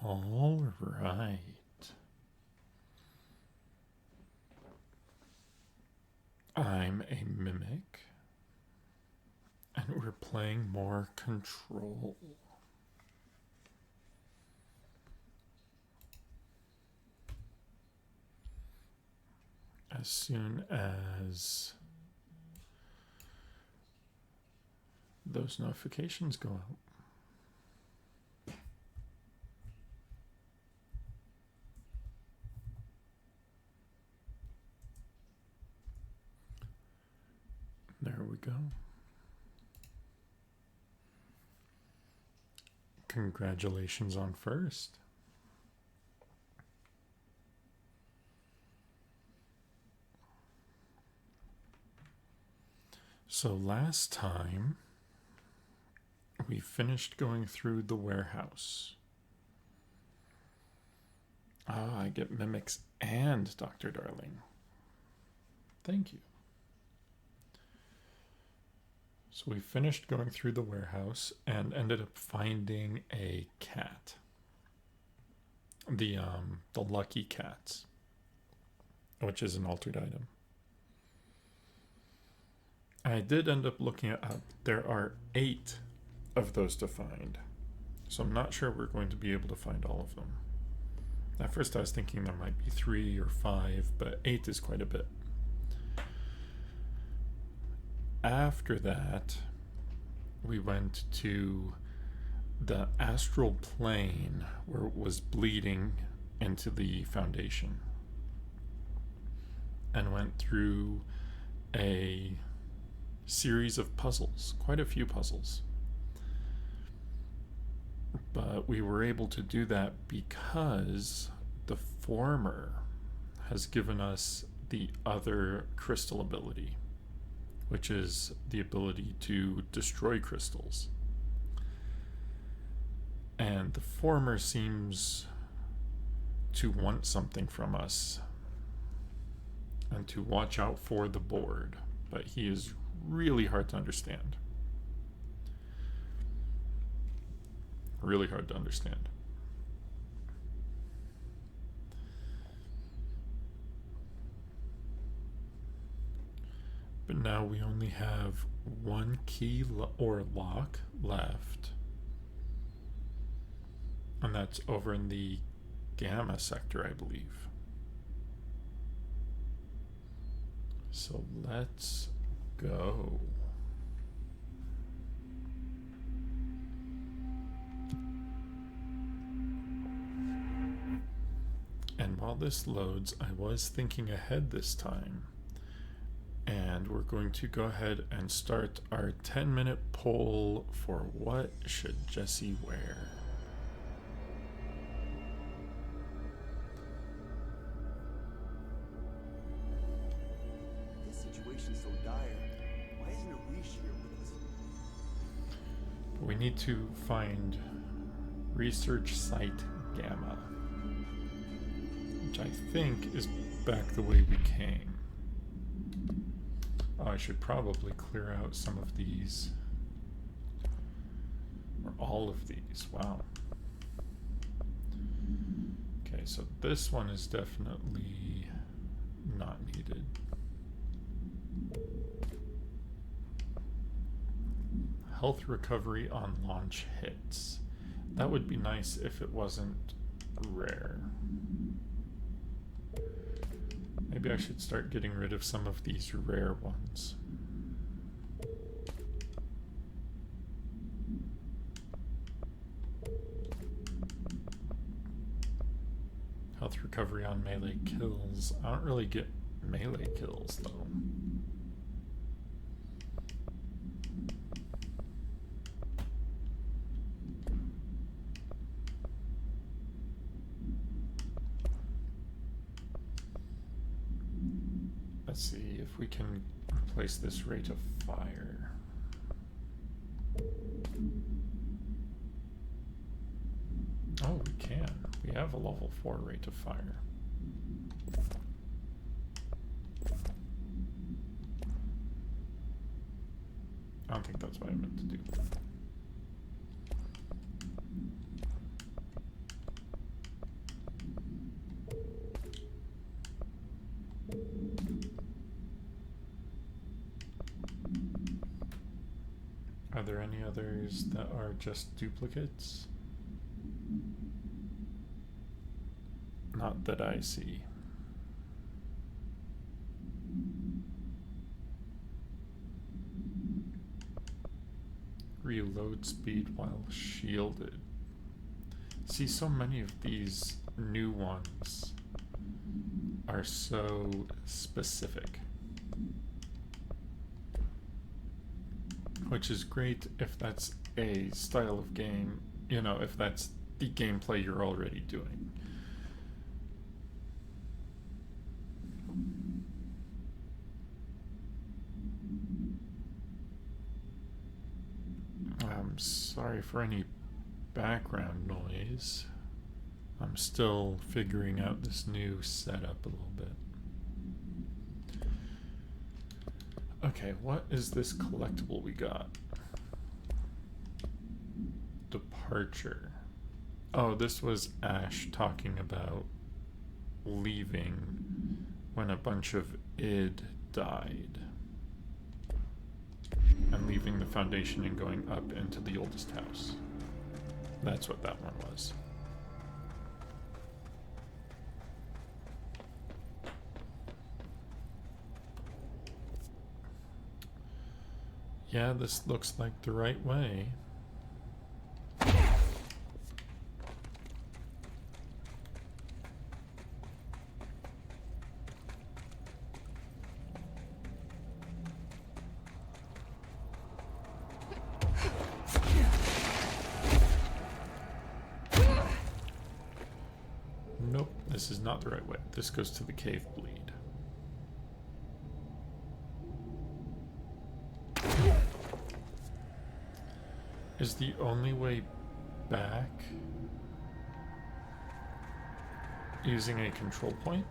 All right. I'm a mimic, and we're playing more Control. As soon as those notifications go out. There we go. Congratulations on first. So last time we finished going through the warehouse. Ah, I get mimics and Dr. Darling. Thank you. So we finished going through the warehouse and ended up finding a cat. The lucky cats, which is an altered item. I did end up looking at there are 8 of those to find. So I'm not sure we're going to be able to find all of them. At first I was thinking there might be 3 or 5, but 8 is quite a bit. After that, we went to the astral plane where it was bleeding into the foundation and went through a series of puzzles, quite a few puzzles. But we were able to do that because the former has given us the other crystal ability, which is the ability to destroy crystals. And the former seems to want something from us and to watch out for the board, but he is really hard to understand. Really hard to understand. But now we only have one key or lock left. And that's over in the Gamma sector, I believe. So let's go. And while this loads, I was thinking ahead this time. And we're going to go ahead and start our 10-minute poll for what should Jessie wear. This situation's so dire. Why isn't Arish here with us? We need to find Research Site Gamma, which I think is back the way we came. Oh, I should probably clear out some of these. Or all of these. Wow. Okay, so this one is definitely not needed. Health recovery on launch hits. That would be nice if it wasn't rare. Maybe I should start getting rid of some of these rare ones. Health recovery on melee kills. I don't really get melee kills though. Let's see if we can replace this rate of fire. Oh, we can. We have a level 4 rate of fire. I don't think that's what I meant to do. there any others that are just duplicates? Not that I see. Reload speed while shielded. See, so many of these new ones are so specific. Which is great if that's a style of game, you know, if that's the gameplay you're already doing. I'm sorry for any background noise. I'm still figuring out this new setup a little bit. Okay, what is this collectible we got? Departure. Oh, this was Ash talking about leaving when a bunch of id died. And leaving the Foundation and going up into the oldest house. That's what that one was. Yeah, this looks like the right way. Nope, this is not the right way. This goes to the cave bleed. Is the only way back using a control point?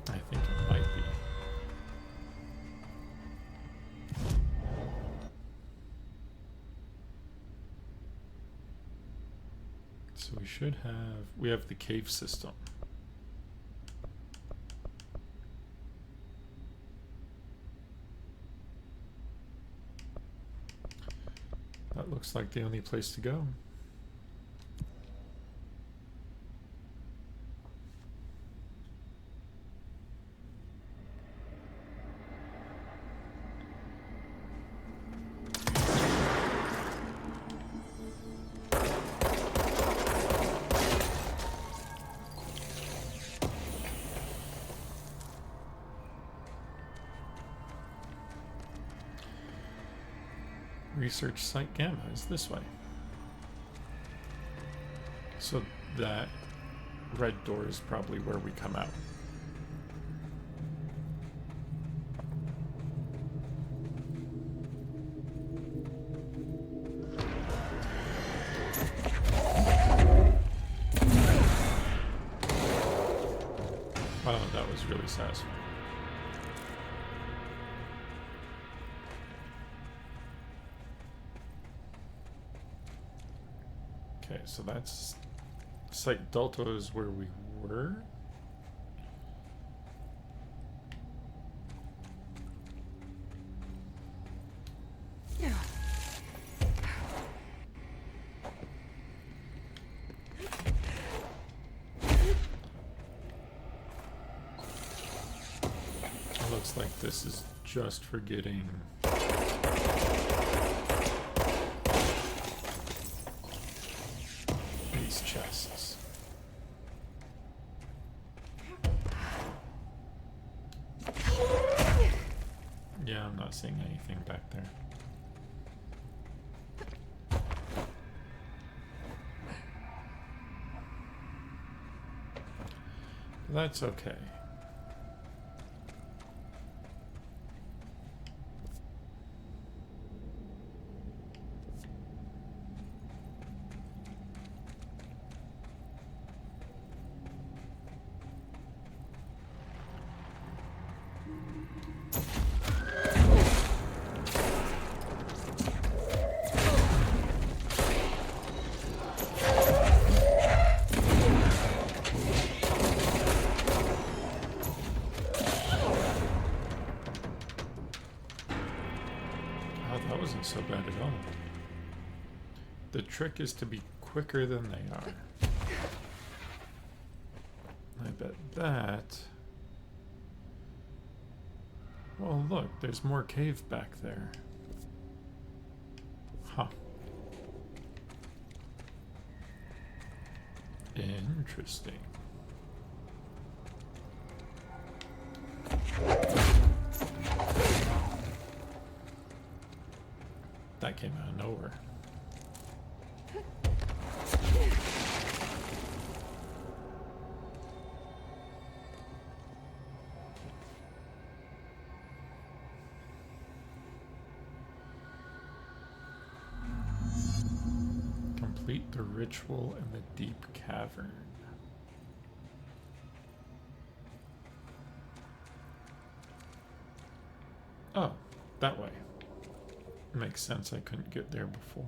I think it might be. So we have the cave system. That looks like the only place to go. Research Site Gamma is this way. So that red door is probably where we come out. Wow, that was really satisfying. Okay, so that's Site Delta is where we were. Yeah. It looks like this is just for getting these chests. Yeah, I'm not seeing anything back there. That's okay. wasn't so bad at all. The trick is to be quicker than they are. I bet that... Well, look, there's more cave back there. Huh. Interesting. That came out of nowhere. Complete the ritual in the deep cavern. Oh, that way. Makes sense, I couldn't get there before.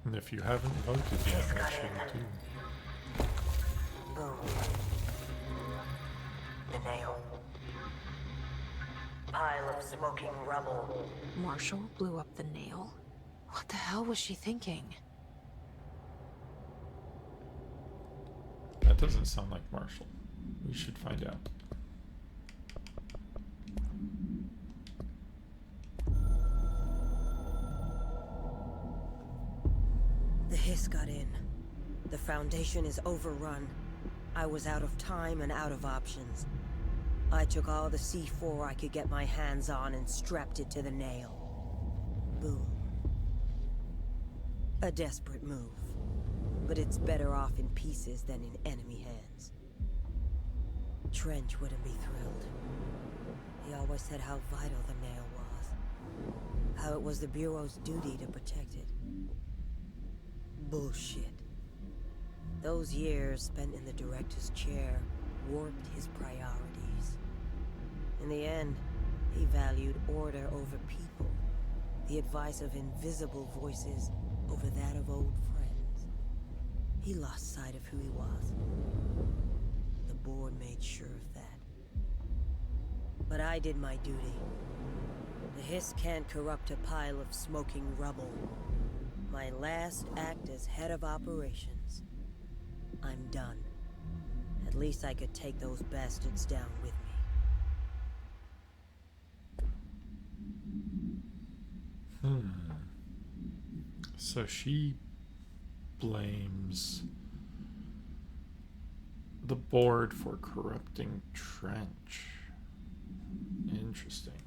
And if you haven't voted yet, make sure you do. Boom. The nail. Pile of smoking rubble. Marshall blew up the nail? What the hell was she thinking? That doesn't sound like Marshall. We should find out. The hiss got in. The Foundation is overrun. I was out of time and out of options. I took all the C4 I could get my hands on and strapped it to the nail. Boom. A desperate move. But it's better off in pieces than in enemy hands. Trench wouldn't be thrilled. He always said how vital the nail was. How it was the Bureau's duty to protect it. Bullshit. Those years spent in the director's chair warped his priorities. In the end, he valued order over people, the advice of invisible voices over that of old friends. He lost sight of who he was. The board made sure of that. But I did my duty. The hiss can't corrupt a pile of smoking rubble. My last act as head of operations. I'm done. At least I could take those bastards down with me. So she blames the board for corrupting Trench. Interesting.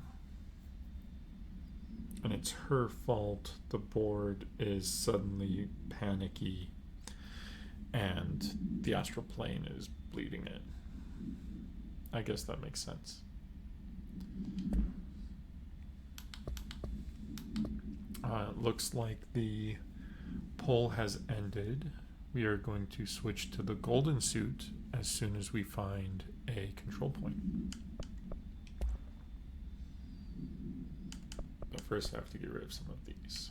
And it's her fault the board is suddenly panicky and the astral plane is bleeding in. I guess that makes sense. Looks like the poll has ended. We are going to switch to the golden suit as soon as we find a control point. But first I have to get rid of some of these.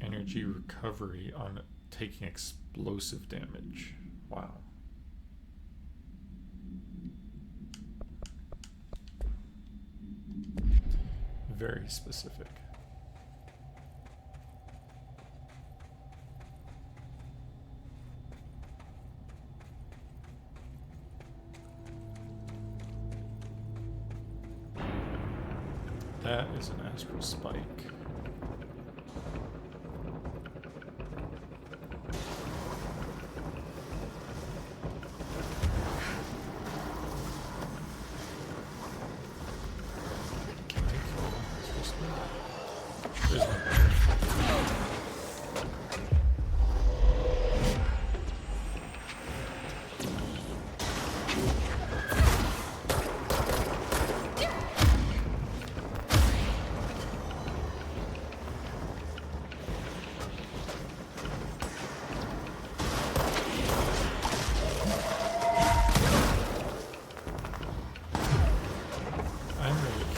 Energy recovery on taking explosive damage. Wow. Very specific. That is an astral spike.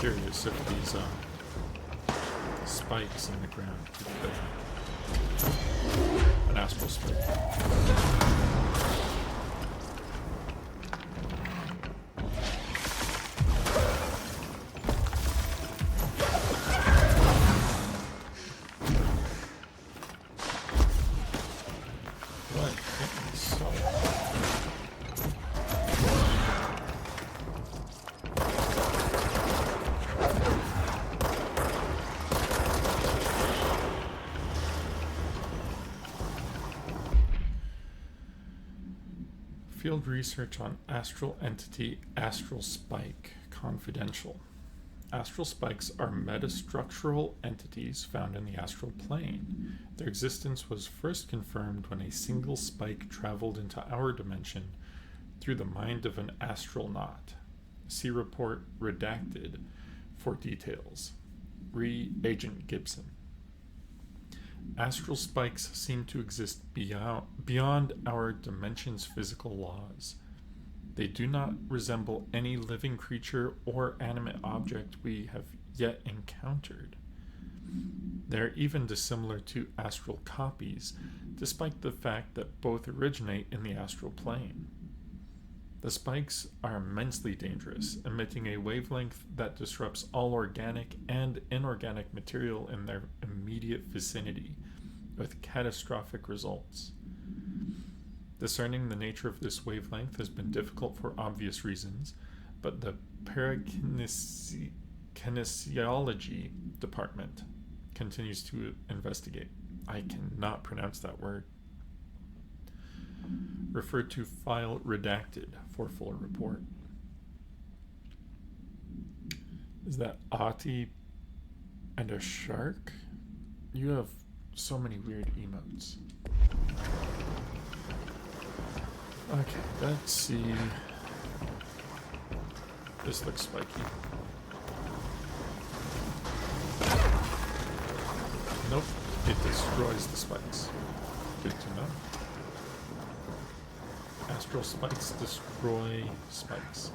curious if these spikes in the ground could be an astral spike. Field research on astral entity Astral Spike confidential. Astral spikes are metastructural entities found in the astral plane. Their existence was first confirmed when a single spike traveled into our dimension through the mind of an astronaut. See report redacted for details. Agent Gibson. Astral spikes seem to exist beyond our dimension's physical laws. They do not resemble any living creature or animate object we have yet encountered. They are even dissimilar to astral copies, despite the fact that both originate in the astral plane. The spikes are immensely dangerous, emitting a wavelength that disrupts all organic and inorganic material in their immediate vicinity, with catastrophic results. Discerning the nature of this wavelength has been difficult for obvious reasons, but the parakinesiology department continues to investigate. I cannot pronounce that word. Refer to file redacted for full report. Is that Ati and a shark? You have so many weird emotes. Okay, let's see. This looks spiky. Nope, it destroys the spikes. Good to know. Astral spikes destroy spikes.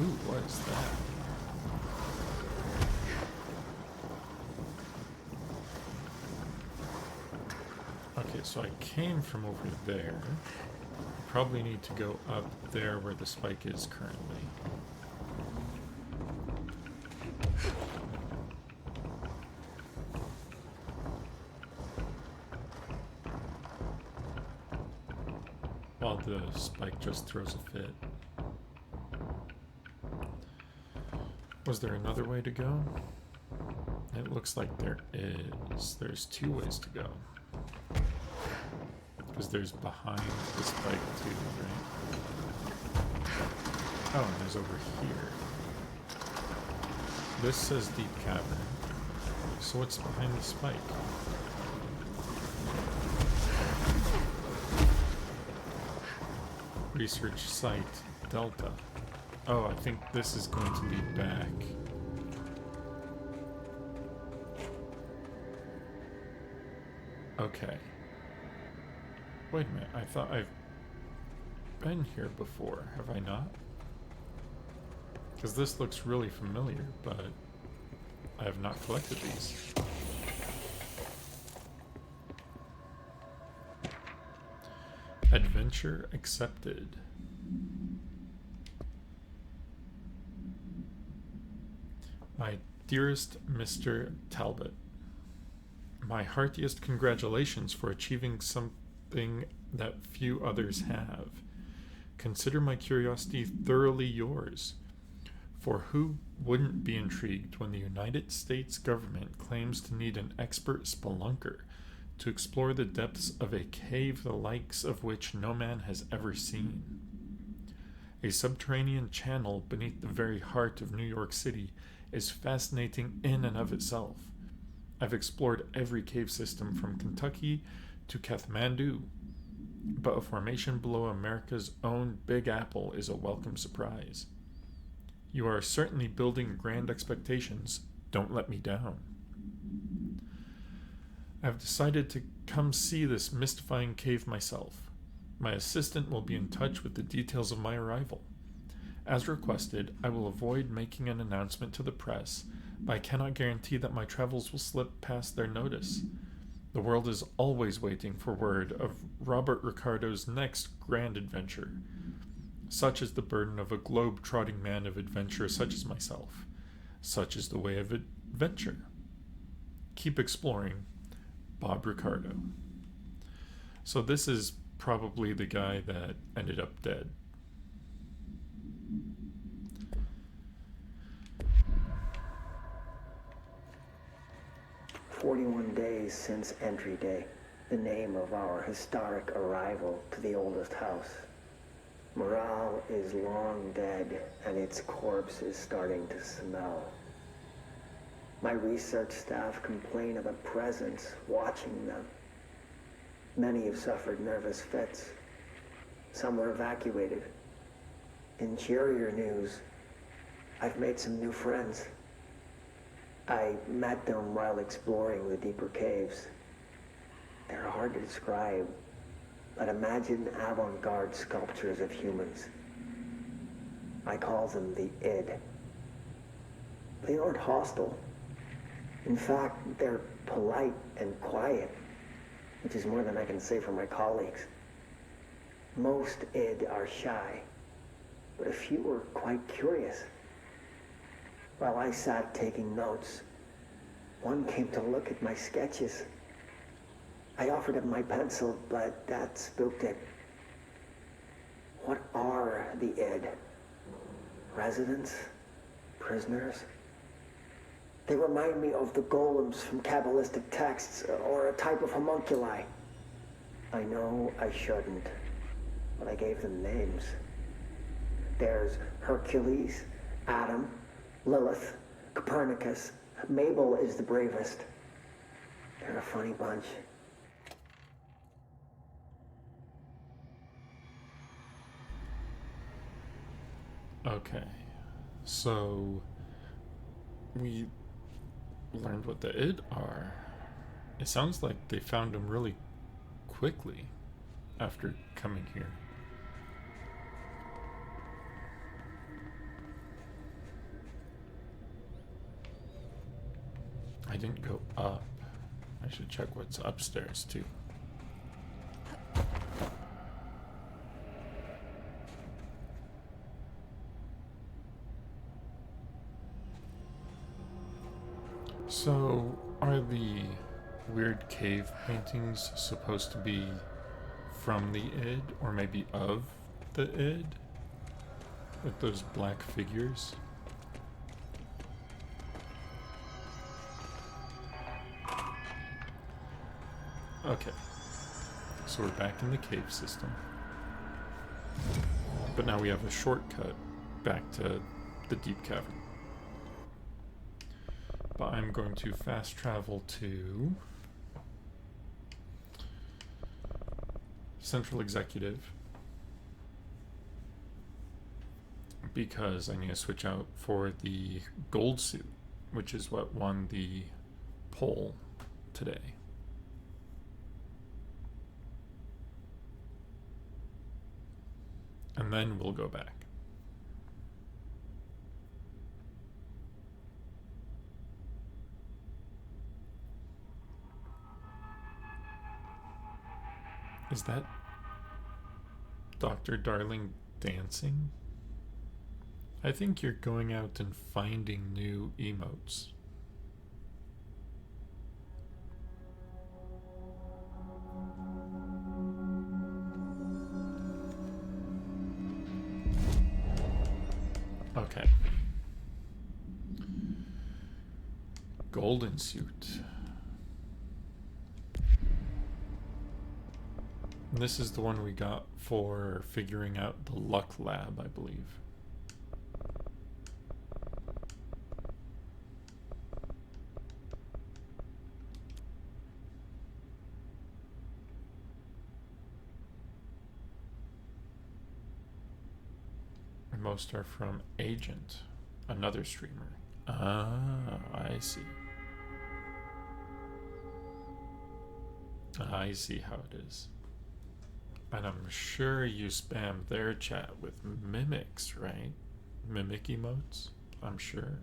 Ooh, what is that? Okay, so I came from over there. I probably need to go up there where the spike is currently. While the spike just throws a fit. Was there another way to go? It looks like there is. There's two ways to go. Because there's behind the spike too, right? Oh, and there's over here. This says deep cavern. So what's behind the spike? Research site Delta. Oh, I think this is going to be back. Okay. Wait a minute, I thought I've been here before, have I not? Because this looks really familiar, but I have not collected these. Adventure accepted. My dearest Mr. Talbot, my heartiest congratulations for achieving something that few others have. Consider my curiosity thoroughly yours. For who wouldn't be intrigued when the United States government claims to need an expert spelunker to explore the depths of a cave the likes of which no man has ever seen? A subterranean channel beneath the very heart of New York City is fascinating in and of itself. I've explored every cave system from Kentucky to Kathmandu, but a formation below America's own Big Apple is a welcome surprise. You are certainly building grand expectations. Don't let me down. I've decided to come see this mystifying cave myself. My assistant will be in touch with the details of my arrival. As requested, I will avoid making an announcement to the press, but I cannot guarantee that my travels will slip past their notice. The world is always waiting for word of Robert Ricardo's next grand adventure. Such is the burden of a globe-trotting man of adventure such as myself. Such is the way of adventure. Keep exploring, Bob Ricardo. So this is probably the guy that ended up dead. "41 days since entry day, the name of our historic arrival to the oldest house. Morale is long dead, and its corpse is starting to smell. My research staff complain of a presence watching them. Many have suffered nervous fits. Some were evacuated. In cheerier news, I've made some new friends. I met them while exploring the deeper caves. They're hard to describe, but imagine avant-garde sculptures of humans. I call them the id. They aren't hostile. In fact, they're polite and quiet, which is more than I can say for my colleagues. Most id are shy, but a few are quite curious. While I sat taking notes, one came to look at my sketches. I offered him my pencil, but that spooked it. What are the id? Residents? Prisoners? They remind me of the golems from Kabbalistic texts, or a type of homunculi. I know I shouldn't, but I gave them names. There's Hercules, Adam, Lilith, Copernicus. Mabel is the bravest. They're a funny bunch. Okay, so we learned what the id are. It sounds like they found them really quickly after coming here. I didn't go up. I should check what's upstairs too. So, are the weird cave paintings supposed to be from the id, or maybe of the id? With those black figures? Okay, so we're back in the cave system. But now we have a shortcut back to the deep cavern. But I'm going to fast travel to Central Executive because I need to switch out for the gold suit, which is what won the poll today. And then we'll go back. Is that Dr. Darling dancing? I think you're going out and finding new emotes. Okay. Golden suit. This is the one we got for figuring out the luck lab, I believe. Most are from Agent, another streamer. Ah, I see. I see how it is. And I'm sure you spam their chat with mimics, right? mimic emotes, I'm sure.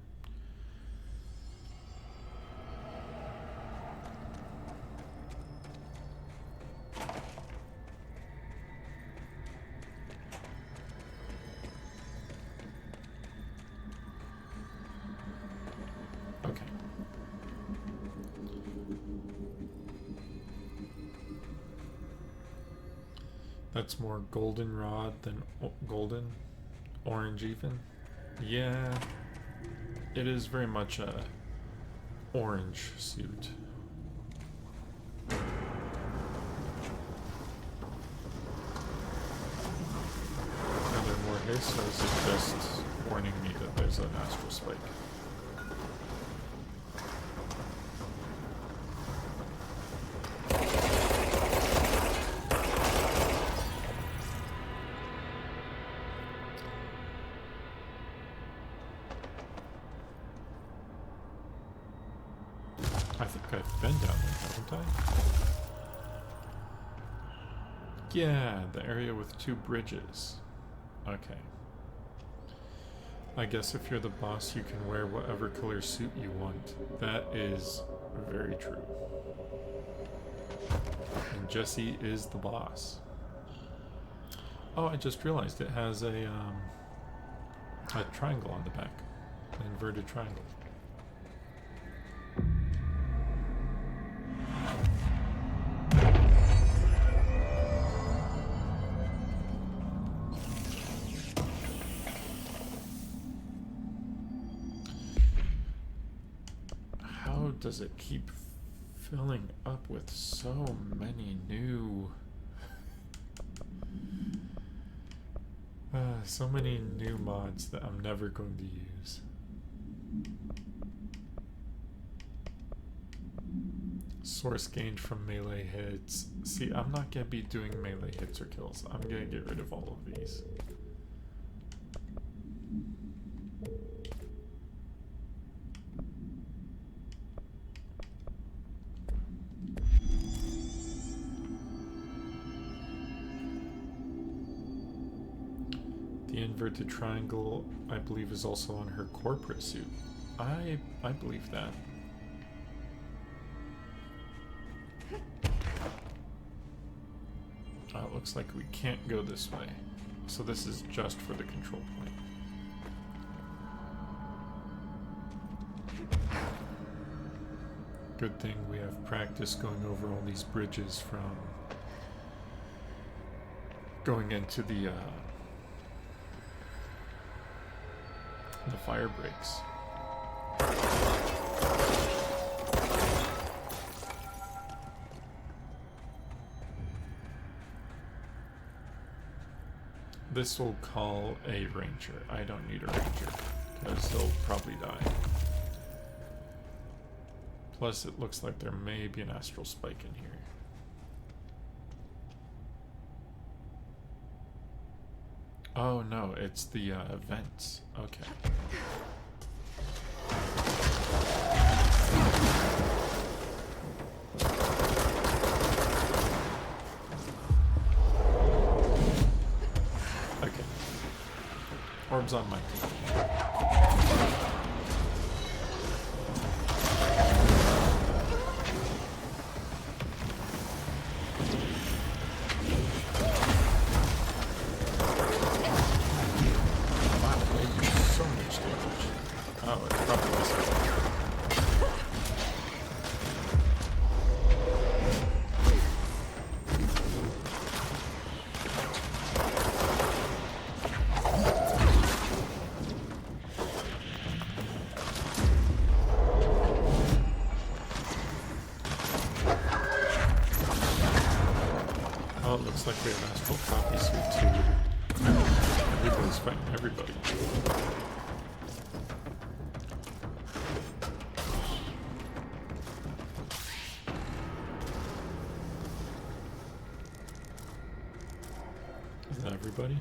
Okay. That's more goldenrod than golden. Orange even. Yeah, it is very much a orange suit. Are there more hits, or is it just warning me that there's an astral spike? I think I've been down there, haven't I? Yeah, the area with 2 bridges. Okay. I guess if you're the boss, you can wear whatever color suit you want. That is very true. And Jesse is the boss. Oh, I just realized it has a triangle on the back. An inverted triangle. Does it keep filling up with so many new mods that I'm never going to use? Source gained from melee hits. See, I'm not gonna be doing melee hits or kills. I'm gonna get rid of all of these. The inverted triangle, I believe, is also on her corporate suit. I believe that. It looks like we can't go this way. So this is just for the control point. Good thing we have practice going over all these bridges from going into the fire breaks. This will call a ranger. I don't need a ranger because they'll probably die. Plus it looks like there may be an astral spike in here. Oh no, it's the vents. Okay. Okay. Orbs on my team. Looks like we have astral copies here too. Everybody's fighting everybody. Is that everybody?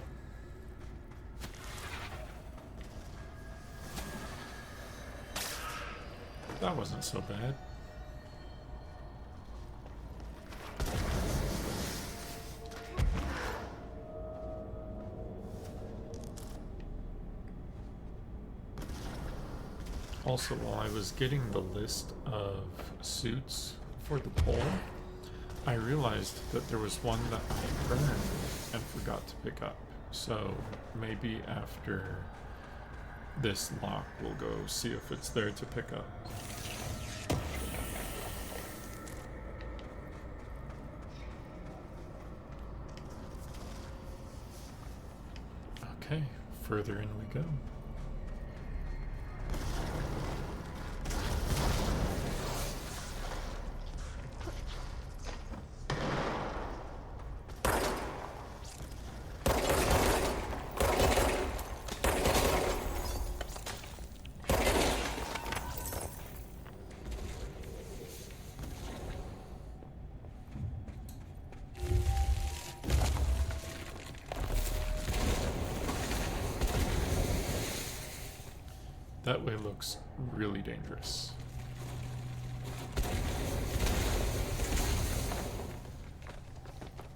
That wasn't so bad. Also, while I was getting the list of suits for the poll, I realized that there was one that I earned and forgot to pick up. So maybe after this lock, we'll go see if it's there to pick up. Okay, further in we go. That way looks really dangerous.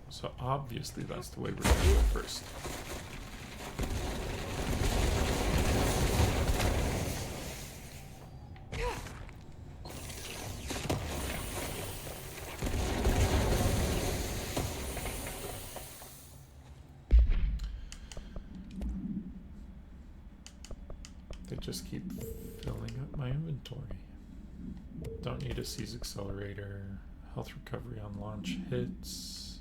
So obviously that's the way we're gonna do it first. They just keep filling up my inventory. Don't need a seize accelerator. Health recovery on launch hits.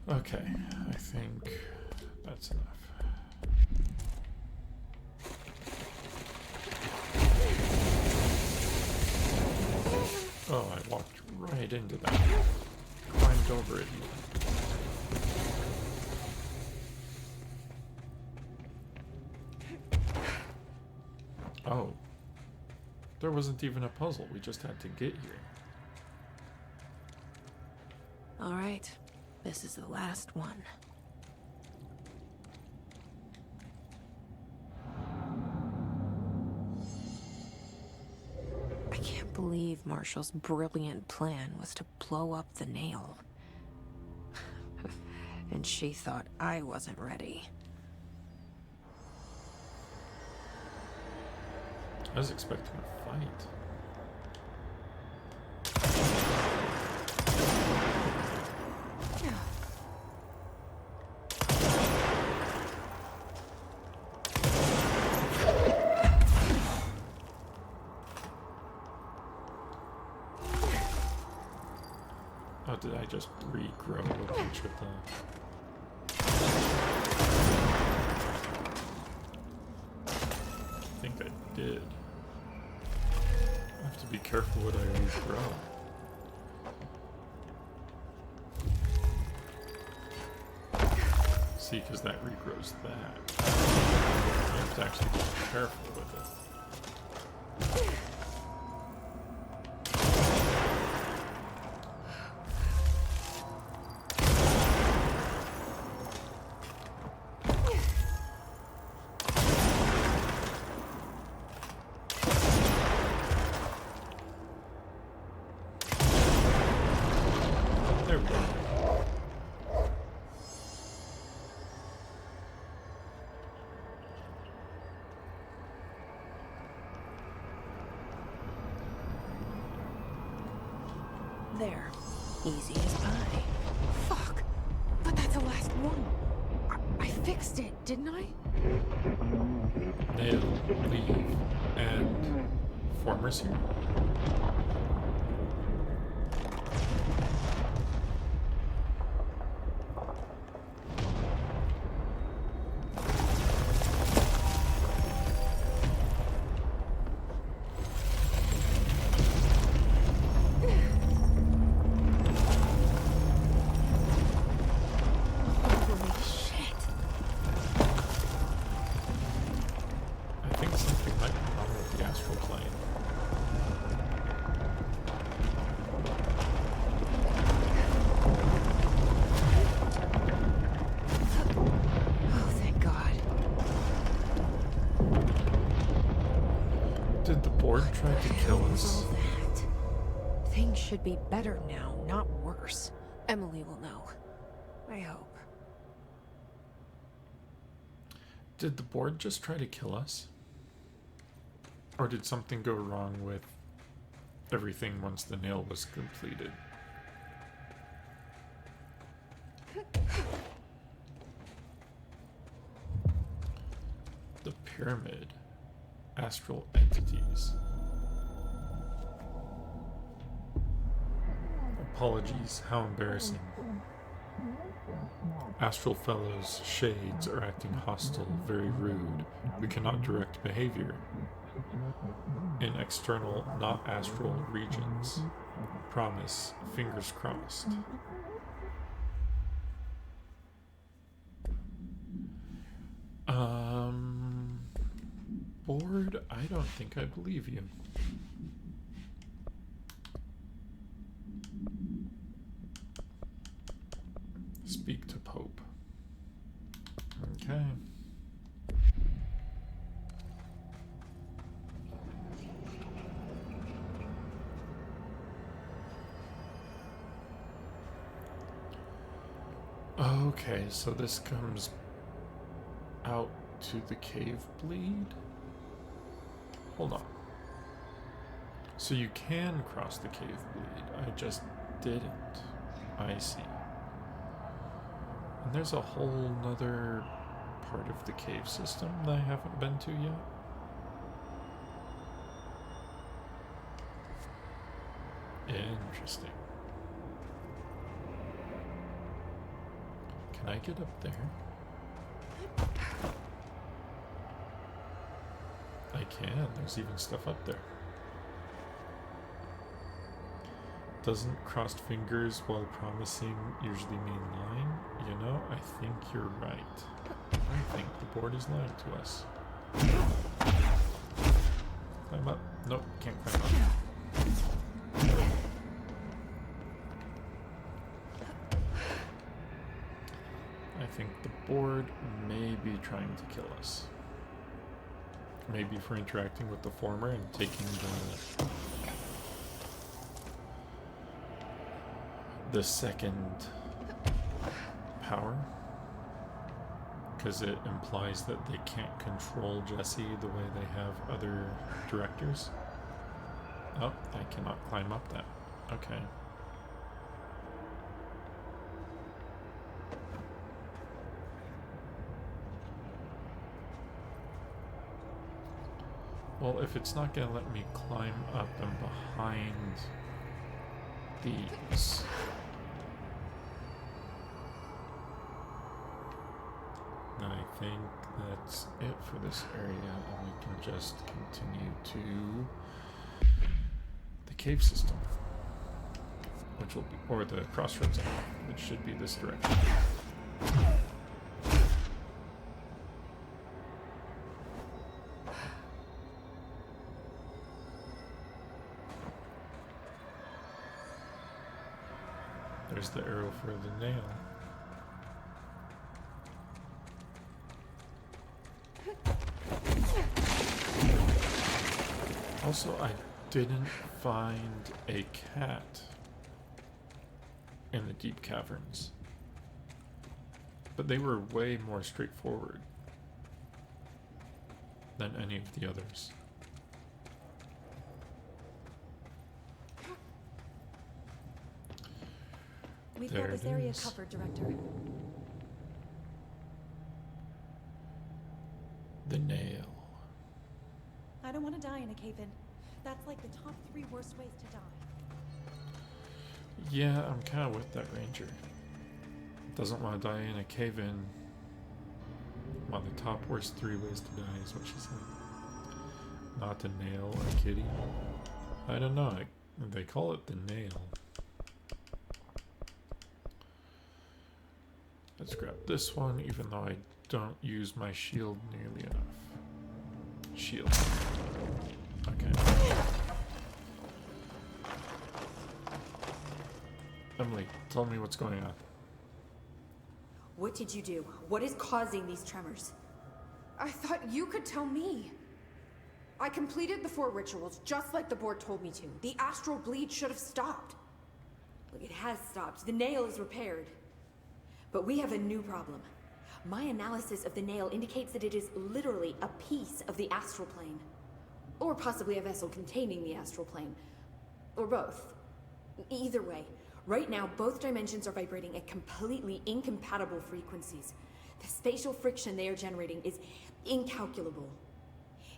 Okay, I think that's enough. Oh, I walked right into that. Climbed over it. Oh. There wasn't even a puzzle, we just had to get here. All right, this is the last one. I can't believe Marshall's brilliant plan was to blow up the nail. And she thought I wasn't ready. I was expecting a fight. Oh, did I just regrow a bunch of the... I think I did. I have to be careful what I regrow. See, because that regrows that. You have to actually be careful with it. There we go. There. Easy as pie. Fuck! But that's the last one. I fixed it, didn't I? Nail, leave, and formers here. Holy shit. I think something might be wrong with the astral plane. should be better now, not worse. Emily will know. I hope. Did the board just try to kill us? Or did something go wrong with everything once the nail was completed? The pyramid. Astral entities. Apologies, how embarrassing. Astral fellows, shades, are acting hostile, very rude. We cannot direct behavior. In external, not astral regions. Promise, fingers crossed. Board, I don't think I believe you. Speak to Pope. Okay. Okay, so this comes out to the cave bleed? Hold on. So you can cross the cave bleed. I just didn't. I see. And there's a whole nother part of the cave system that I haven't been to yet. Interesting. Can I get up there? I can. There's even stuff up there. Doesn't crossed fingers while promising usually mean lying? You know, I think you're right. I think the board is lying to us. Climb up. Nope, can't climb up. I think the board may be trying to kill us. Maybe for interacting with the former and taking the second power, because it implies that they can't control Jesse the way they have other directors. Oh, I cannot climb up that. Okay. Well, if it's not gonna let me climb up and behind these, then I think that's it for this area, and we can just continue to the cave system, which will be, or the crossroads, which should be this direction. There's the arrow for the nail. Also, I didn't find a cat in the deep caverns, but they were way more straightforward than any of the others. We've There got this it area is. covered, Director. The nail. I don't want to die in a cave-in. That's like the top 3 worst ways to die. Yeah, I'm kind of with that ranger. Doesn't want to die in a cave-in. Well, the top worst 3 ways to die is what she said. Not to nail a kitty. I don't know. They call it the nail. Let's grab this one, even though I don't use my shield nearly enough. Shield. Okay. Emily, tell me what's going on. What did you do? What is causing these tremors? I thought you could tell me. I completed the 4 rituals just like the board told me to. The astral bleed should have stopped. Look, it has stopped. The nail is repaired. But we have a new problem. My analysis of the nail indicates that it is literally a piece of the astral plane. Or possibly a vessel containing the astral plane. Or both. Either way, right now both dimensions are vibrating at completely incompatible frequencies. The spatial friction they are generating is incalculable.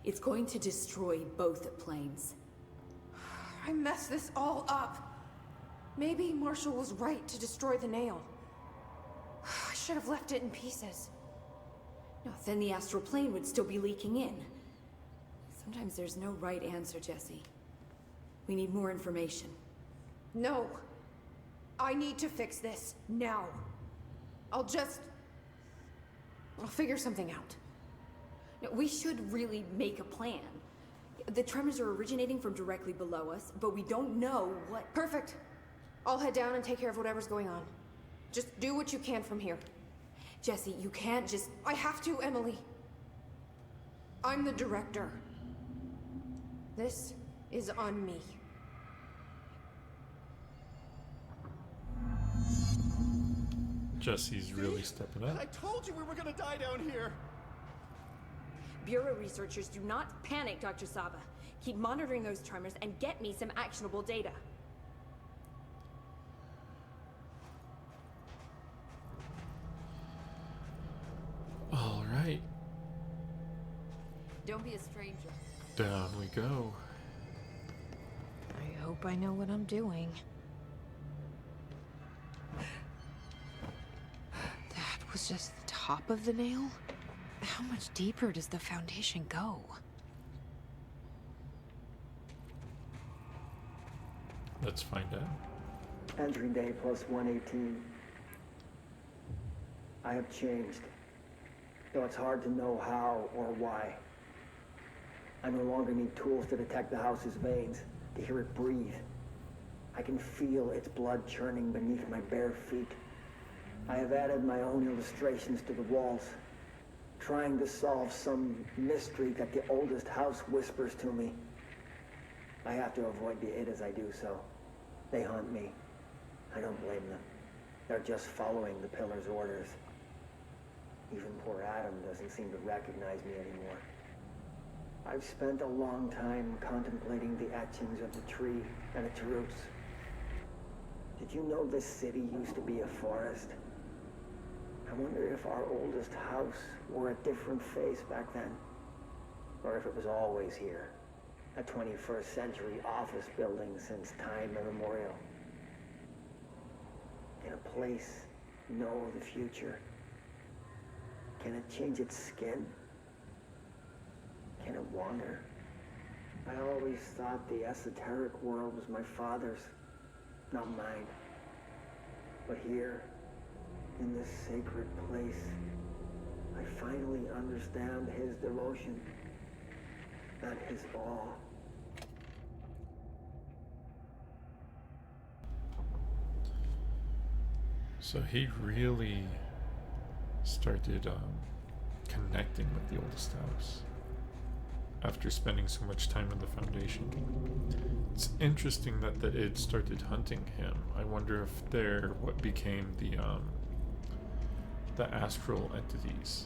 It's going to destroy both planes. I messed this all up. Maybe Marshall was right to destroy the nail. I should have left it in pieces. No, then the astral plane would still be leaking in. Sometimes there's no right answer, Jesse. We need more information. No. I need to fix this now. I'll figure something out. No, we should really make a plan. The tremors are originating from directly below us, but we don't know what... Perfect. I'll head down and take care of whatever's going on. Just do what you can from here. Jesse, you can't just... I have to, Emily. I'm the director. This is on me. Jesse's really stepping up. I told you we were gonna die down here. Bureau researchers, do not panic, Dr. Saba. Keep monitoring those tremors and get me some actionable data. All right, Don't be a stranger. down we go. I hope I know what I'm doing. That was just the top of the nail? How much deeper does the foundation go? Let's find out. Entry day plus 118. I have changed, though it's hard to know how or why. I no longer need tools to detect the house's veins, to hear it breathe. I can feel its blood churning beneath my bare feet. I have added my own illustrations to the walls, trying to solve some mystery that the oldest house whispers to me. I have to avoid the it as I do so. They haunt me. I don't blame them. They're just following the Pillar's orders. Even poor Adam doesn't seem to recognize me anymore. I've spent a long time contemplating the etchings of the tree and its roots. Did you know this city used to be a forest? I wonder if our oldest house wore a different face back then. Or if it was always here. A 21st century office building since time immemorial. Can a place know the future? Can it change its skin? Can it wander? I always thought the esoteric world was my father's, not mine. But here, in this sacred place, I finally understand his devotion and his awe. So he really started connecting with the oldest house after spending so much time in the Foundation. It's interesting that the id started hunting him. I wonder if they're what became the astral entities.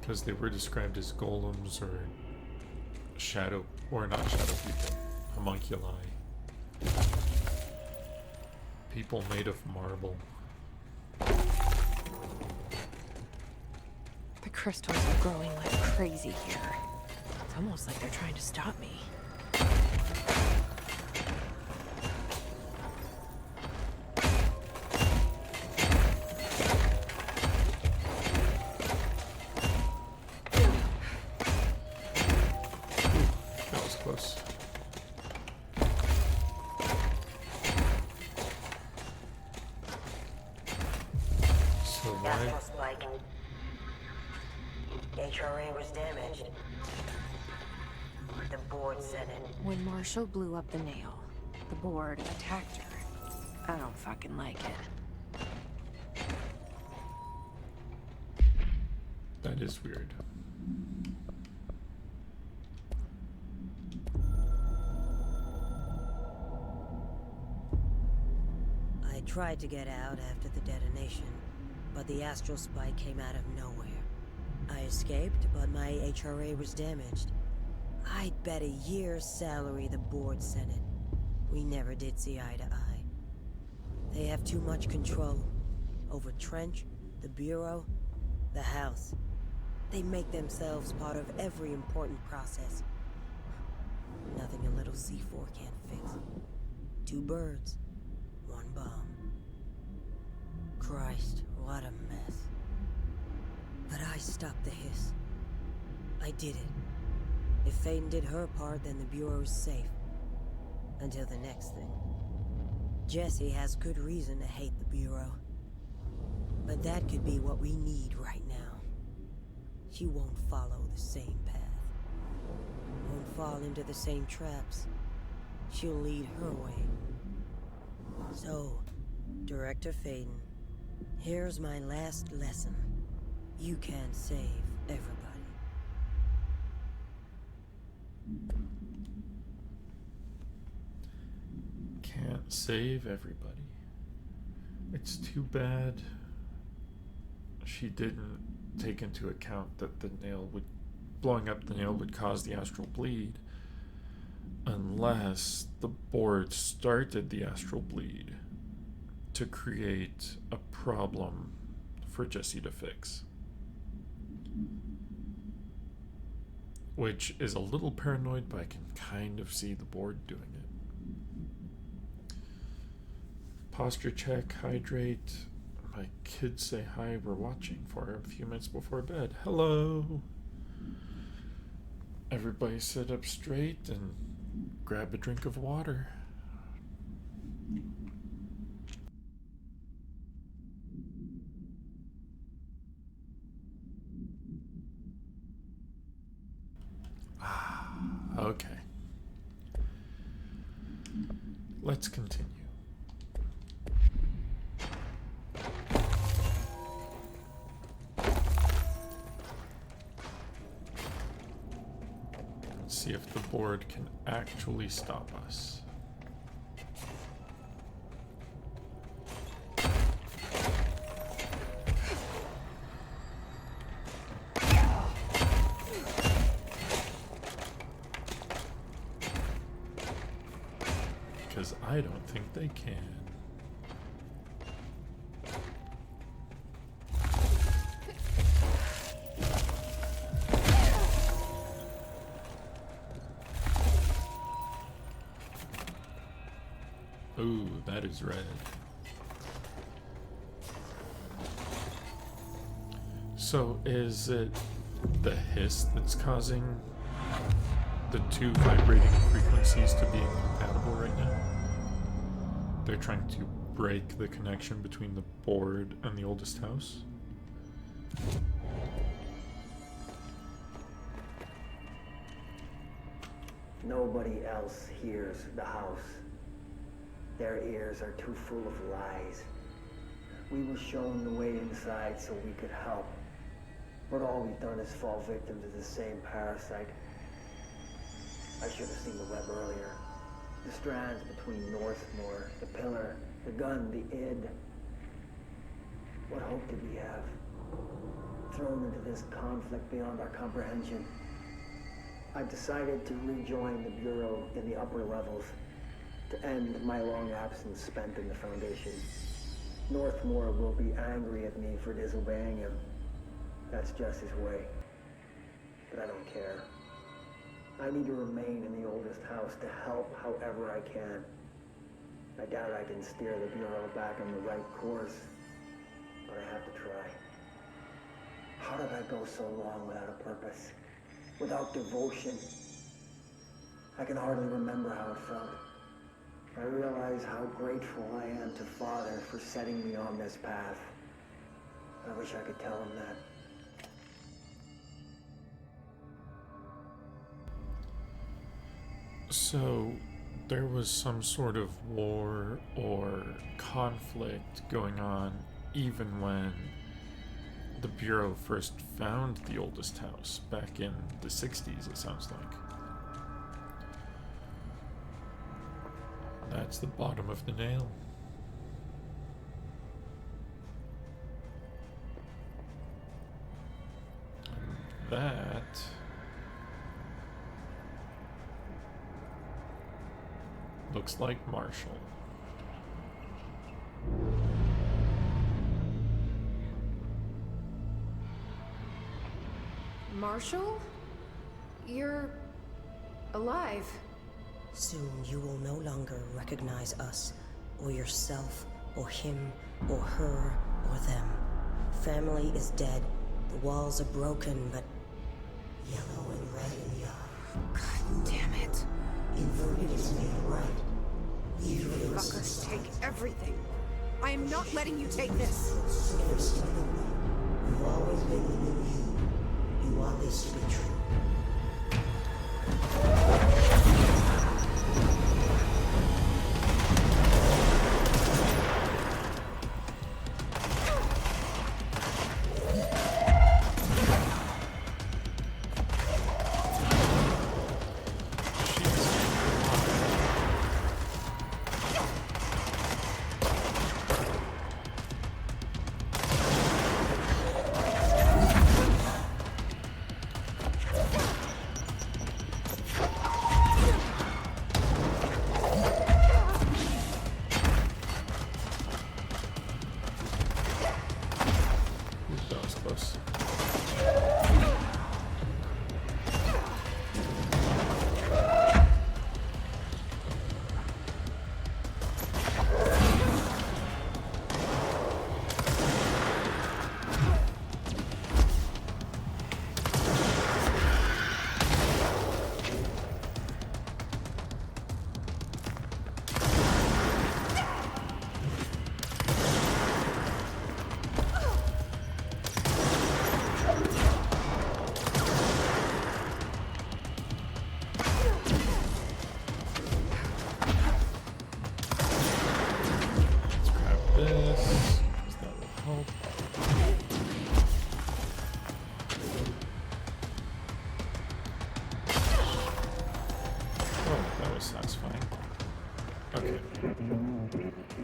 Because they were described as golems or shadow, or not shadow people, homunculi. People made of marble. The crystals are growing like crazy here. It's almost like they're trying to stop me. That was close. So why? Astral spike. HRA was damaged. The board said it. When Marshall blew up the nail, the board attacked her. I don't fucking like it. That is weird. tried to get out after the detonation, but the astral spike came out of nowhere. I escaped, but my HRA was damaged. I'd bet a year's salary the board sent it. We never did see eye to eye. They have too much control over Trench, the Bureau, the House. They make themselves part of every important process. Nothing a little C4 can't fix. 2 birds, 1 bomb. Christ, what a mess. But I stopped the hiss. I did it. If Faden did her part, then the Bureau is safe. Until the next thing. Jessie has good reason to hate the Bureau. But that could be what we need right now. She won't follow the same path. Won't fall into the same traps. She'll lead her way. So, Director Faden, here's my last lesson. You can't save everybody. Can't save everybody. It's too bad she didn't take into account that blowing up the nail would cause the astral bleed, unless the board started the astral bleed to create a problem for Jessie to fix. Which is a little paranoid, but I can kind of see the board doing it. Posture check, hydrate. My kids say hi, we're watching for a few minutes before bed. Hello! Everybody sit up straight and grab a drink of water. Okay. Let's continue. Let's see if the board can actually stop us. Because I don't think they can. Ooh, that is red. So is it the hiss that's causing the 2 vibrating frequencies to be incompatible right now? They're trying to break the connection between the board and the oldest house? Nobody else hears the house. Their ears are too full of lies. We were shown the way inside so we could help. But all we've done is fall victim to the same parasite. I should have seen the web earlier. The strands between Northmore, the pillar, the gun, the id. What hope did we have? Thrown into this conflict beyond our comprehension. I've decided to rejoin the Bureau in the upper levels to end my long absence spent in the Foundation. Northmore will be angry at me for disobeying him. That's just his way. But I don't care. I need to remain in the oldest house to help however I can. I doubt I can steer the Bureau back on the right course, but I have to try. How did I go so long without a purpose? Without devotion? I can hardly remember how it felt. I realize how grateful I am to Father for setting me on this path. I wish I could tell him that. So, there was some sort of war or conflict going on even when the Bureau first found the oldest house back in the 60s, it sounds like. That's the bottom of the nail. Looks like Marshall. Marshall? You're alive. Soon you will no longer recognize us, or yourself, or him, or her, or them. Family is dead. The walls are broken, but yellow and red and young. God damn it. Inverted is made right. Evil is Fuckers take everything. I am not letting you take this. You've always been the new you. You want this to be true.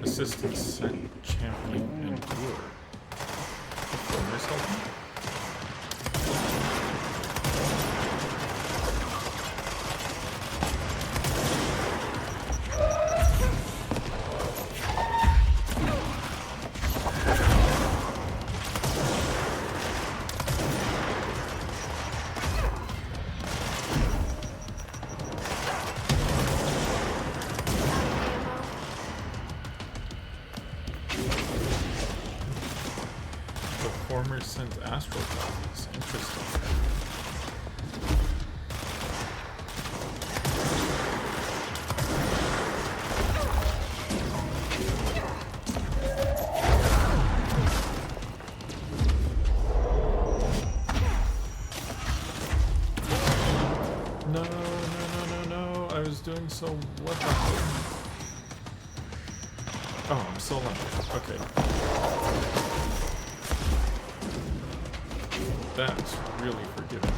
Assistance sent champion endure. Performers helping? Performer sends astral copies. Interesting. No. I was doing so what the hell? Oh, I'm still alive. Okay. That's really forgiving.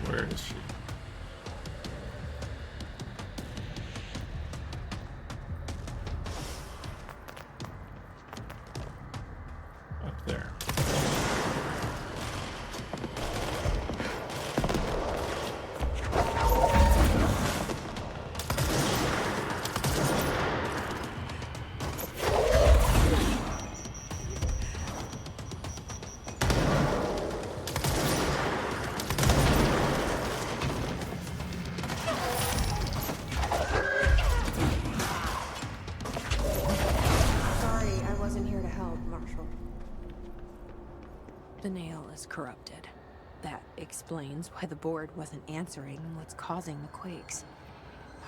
Where is she? There. Sorry, I wasn't here to help, Marshall. The nail is corrupted. That explains why the board wasn't answering what's causing the quakes.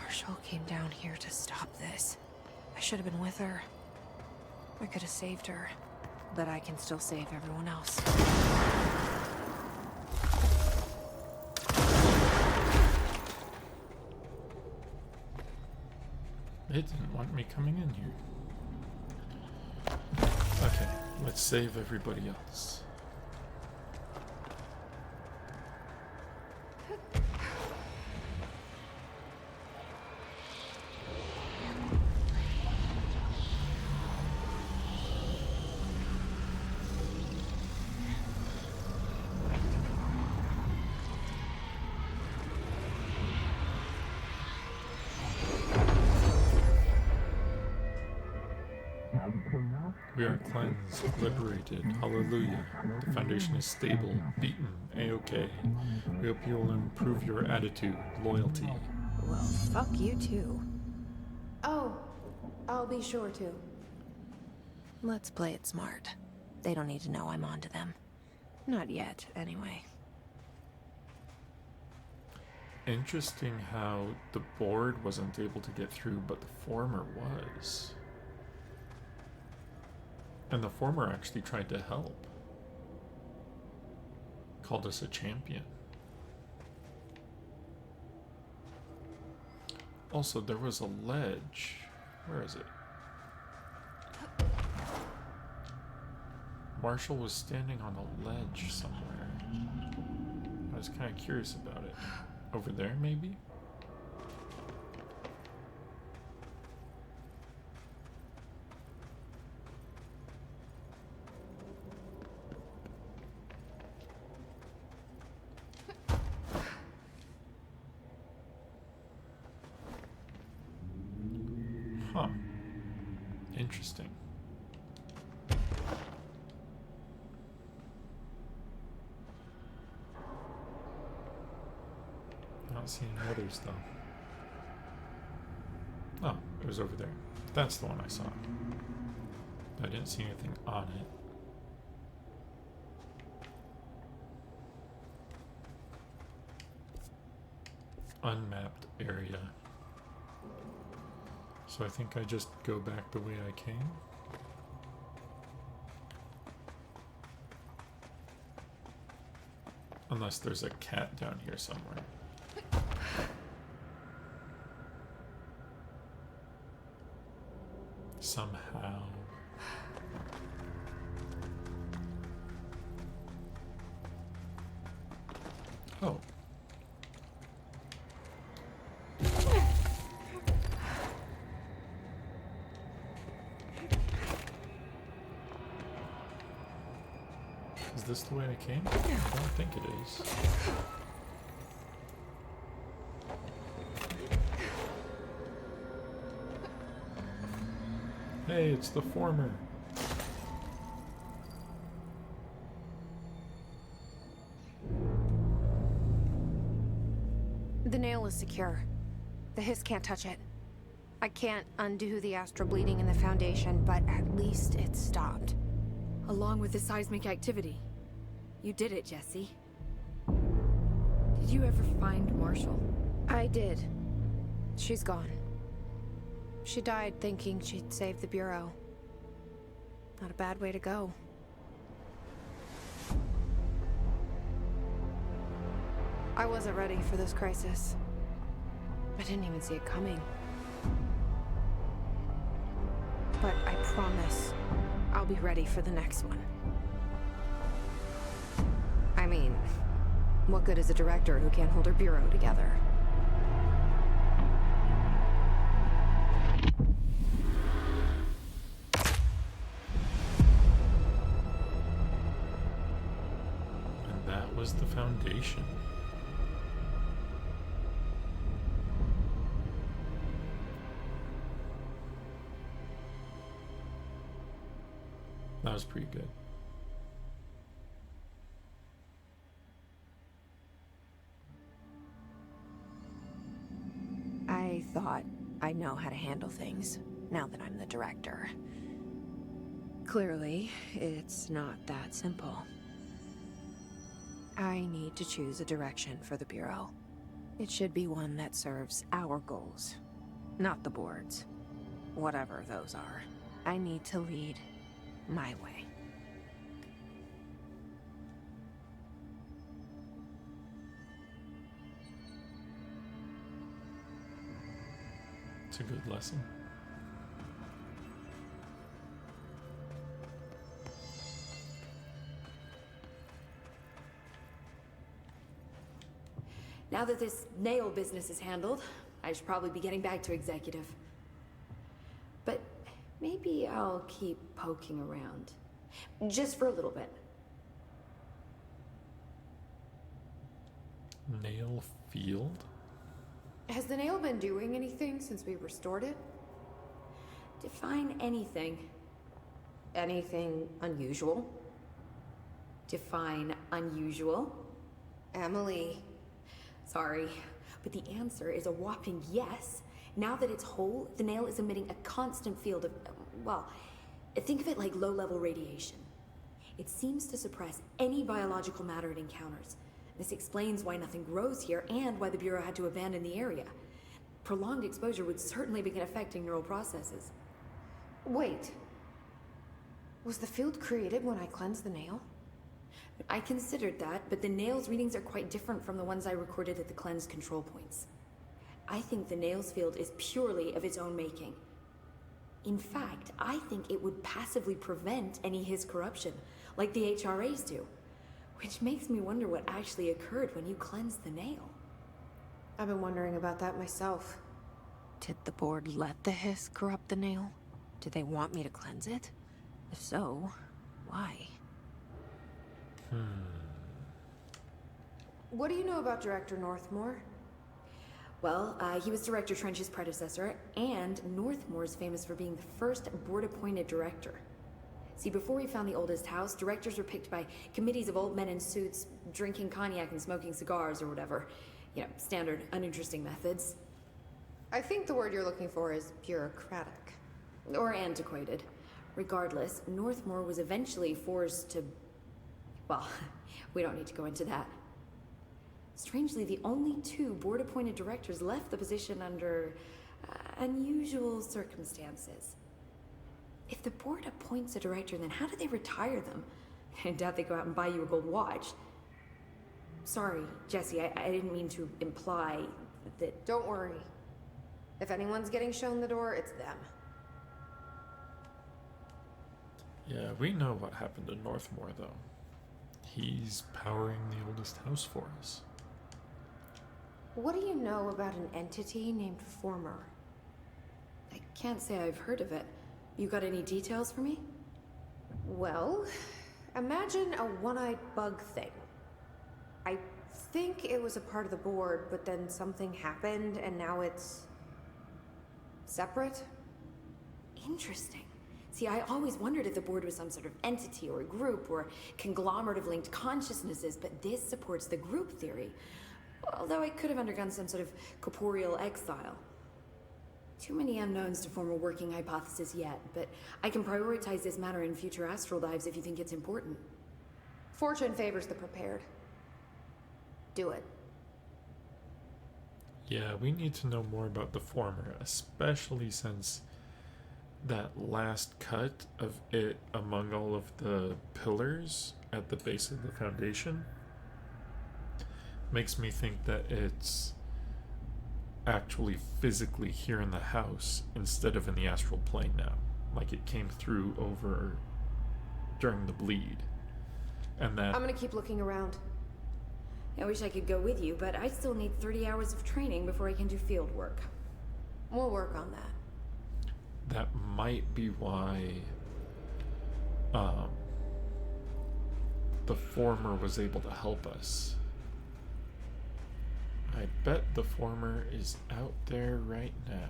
Marshall came down here to stop this. I should have been with her. I could have saved her. But I can still save everyone else. It didn't want me coming in here. Okay, let's save everybody else. We are cleansed, liberated. Hallelujah. The Foundation is stable, beaten, A-OK. We hope you will improve your attitude, loyalty. Well, fuck you too. Oh, I'll be sure to. Let's play it smart. They don't need to know I'm onto them. Not yet, anyway. Interesting how the board wasn't able to get through, but the former was. And the former actually tried to help. Called us a champion. Also, there was a ledge. Where is it? Marshall was standing on a ledge somewhere. I was kind of curious about it. Over there, maybe? Huh. Interesting. I don't see any others though. Oh, it was over there. That's the one I saw. I didn't see anything on it. Unmapped area. So I think I just go back the way I came. Unless there's a cat down here somewhere. Somehow. Oh. Is this the way I came? I don't think it is. Hey, it's the former. The nail is secure. The hiss can't touch it. I can't undo the astral bleeding in the Foundation, but at least it's stopped. Along with the seismic activity. You did it, Jesse. Did you ever find Marshall? I did. She's gone. She died thinking she'd save the Bureau. Not a bad way to go. I wasn't ready for this crisis. I didn't even see it coming. But I promise I'll be ready for the next one. I mean, what good is a director who can't hold her Bureau together? And that was the Foundation. That was pretty good. I thought I know how to handle things, now that I'm the director. Clearly, it's not that simple. I need to choose a direction for the Bureau. It should be one that serves our goals, not the board's. Whatever those are. I need to lead my way. It's a good lesson. Now that this nail business is handled, I should probably be getting back to executive. But maybe I'll keep poking around. Just for a little bit. Nail field? Has the nail been doing anything since we restored it? Define anything. anything unusual? Define unusual. Emily. Sorry, but the answer is a whopping yes. Now that it's whole, the nail is emitting a constant field of, well, think of it like low-level radiation. It seems to suppress any biological matter it encounters. This explains why nothing grows here and why the Bureau had to abandon the area. Prolonged exposure would certainly begin affecting neural processes. Wait. Was the field created when I cleansed the nail? I considered that, but the nail's readings are quite different from the ones I recorded at the cleanse control points. I think the nail's field is purely of its own making. In fact, I think it would passively prevent any His corruption, like the HRAs do. Which makes me wonder what actually occurred when you cleansed the nail. I've been wondering about that myself. Did the board let the hiss corrupt the nail? Did they want me to cleanse it? If so, why? What do you know about Director Northmore? Well, he was Director Trench's predecessor, and Northmore's famous for being the first board-appointed director. See, before we found the oldest house, directors were picked by committees of old men in suits, drinking cognac and smoking cigars or whatever. You know, standard, uninteresting methods. I think the word you're looking for is bureaucratic. Or antiquated. Regardless, Northmore was eventually forced to... Well, we don't need to go into that. Strangely, the only two board-appointed directors left the position under unusual circumstances. If the board appoints a director, then how do they retire them? I doubt they go out and buy you a gold watch. Sorry, Jesse, I didn't mean to imply that... Don't worry. If anyone's getting shown the door, it's them. Yeah, we know what happened to Northmore, though. He's powering the oldest house for us. What do you know about an entity named Former? I can't say I've heard of it. You got any details for me? Well, imagine a one-eyed bug thing. I think it was a part of the board, but then something happened and now it's... separate? Interesting. See, I always wondered if the board was some sort of entity or group or conglomerate of linked consciousnesses, but this supports the group theory. Although it could have undergone some sort of corporeal exile. Too many unknowns to form a working hypothesis yet, but I can prioritize this matter in future astral dives if you think it's important. Fortune favors the prepared. Do it. Yeah, we need to know more about the Former, especially since that last cut of it among all of the pillars at the base of the foundation makes me think that it's actually physically here in the house instead of in the astral plane now. Like it came through over during the bleed. And that... I'm gonna keep looking around. I wish I could go with you, but I still need 30 hours of training before I can do field work. We'll work on that. That might be why the Former was able to help us. I bet the Former is out there right now.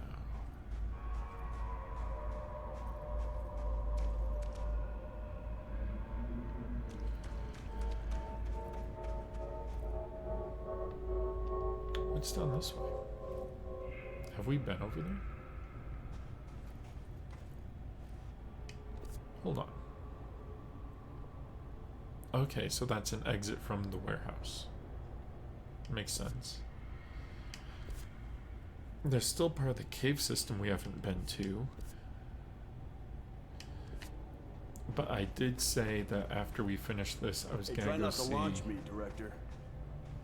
What's down this way? Have we been over there? Hold on. Okay, so that's an exit from the warehouse. Makes sense. There's still part of the cave system we haven't been to. But I did say that after we finish this, I was Hey, gonna try go not to see... launch me, Director.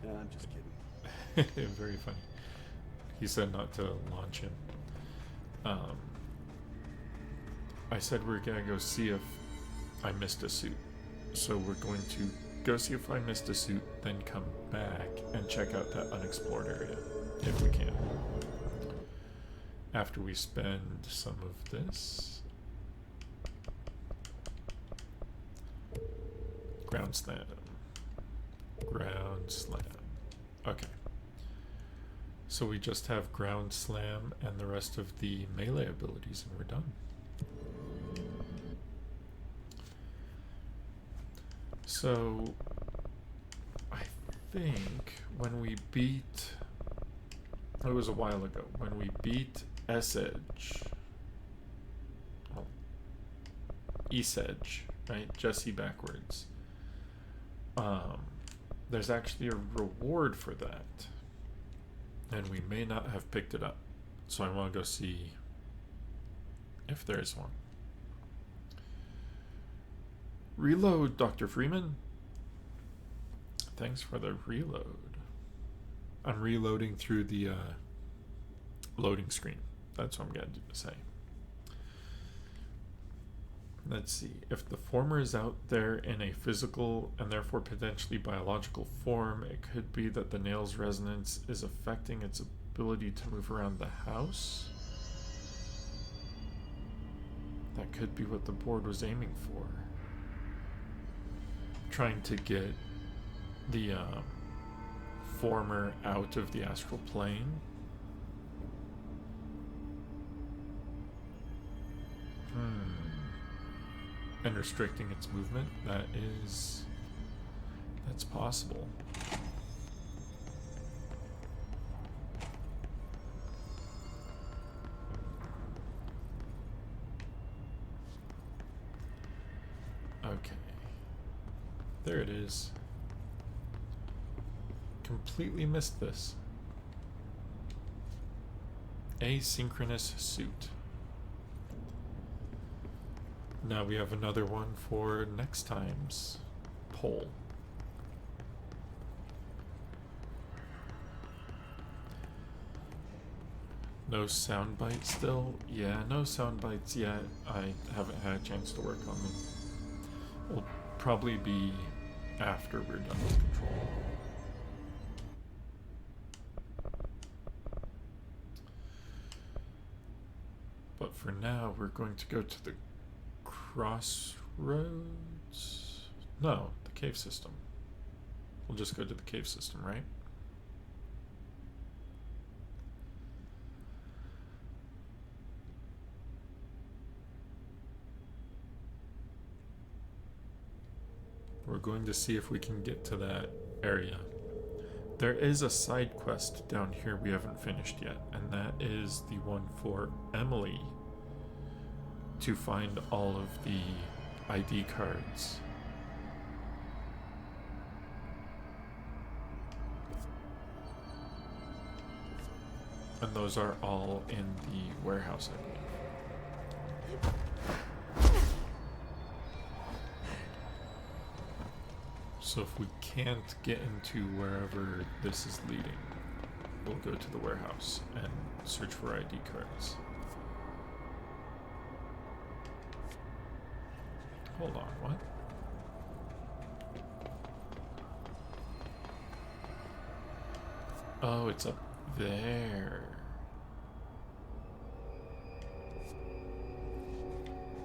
Yeah, I'm just kidding. Very funny. He said not to launch him. I said we're gonna go see if I missed a suit. So we're going to go see if I missed a suit, then come back and check out that unexplored area, if we can. After we spend some of this. Ground slam. Ground slam. Okay. So we just have ground slam and the rest of the melee abilities and we're done. So I think when we beat, it was a while ago, when we beat Esedge, oh, Esedge, right? Jesse backwards. There's actually a reward for that, and we may not have picked it up. So I want to go see if there is one. Reload, Dr. Freeman. Thanks for the reload. I'm reloading through the loading screen. That's what I'm going to say. Let's see. If the former is out there in a physical and therefore potentially biological form, it could be that the nail's resonance is affecting its ability to move around the house. That could be what the board was aiming for. Trying to get the former out of the astral plane. And restricting its movement. That's possible. Okay. There it is. Completely missed this. Asynchronous suit. Now we have another one for next time's poll. No soundbite still? Yeah, no soundbites yet. I haven't had a chance to work on them. Will probably be after we're done with Control. But for now, we're going to go to the Crossroads? No, the cave system. We'll just go to the cave system, right? We're going to see if we can get to that area. There is a side quest down here we haven't finished yet, and that is the one for Emily, to find all of the ID cards. And those are all in the warehouse, I believe. So if we can't get into wherever this is leading, we'll go to the warehouse and search for ID cards. Hold on, what? Oh, it's up there.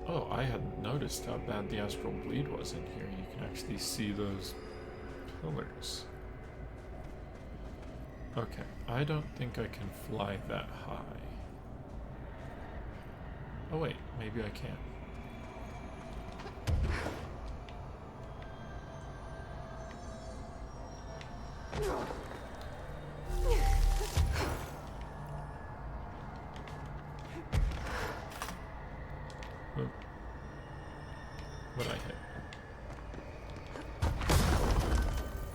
Oh, I hadn't noticed how bad the astral bleed was in here. You can actually see those pillars. Okay, I don't think I can fly that high. Oh wait, maybe I can. What'd I hit?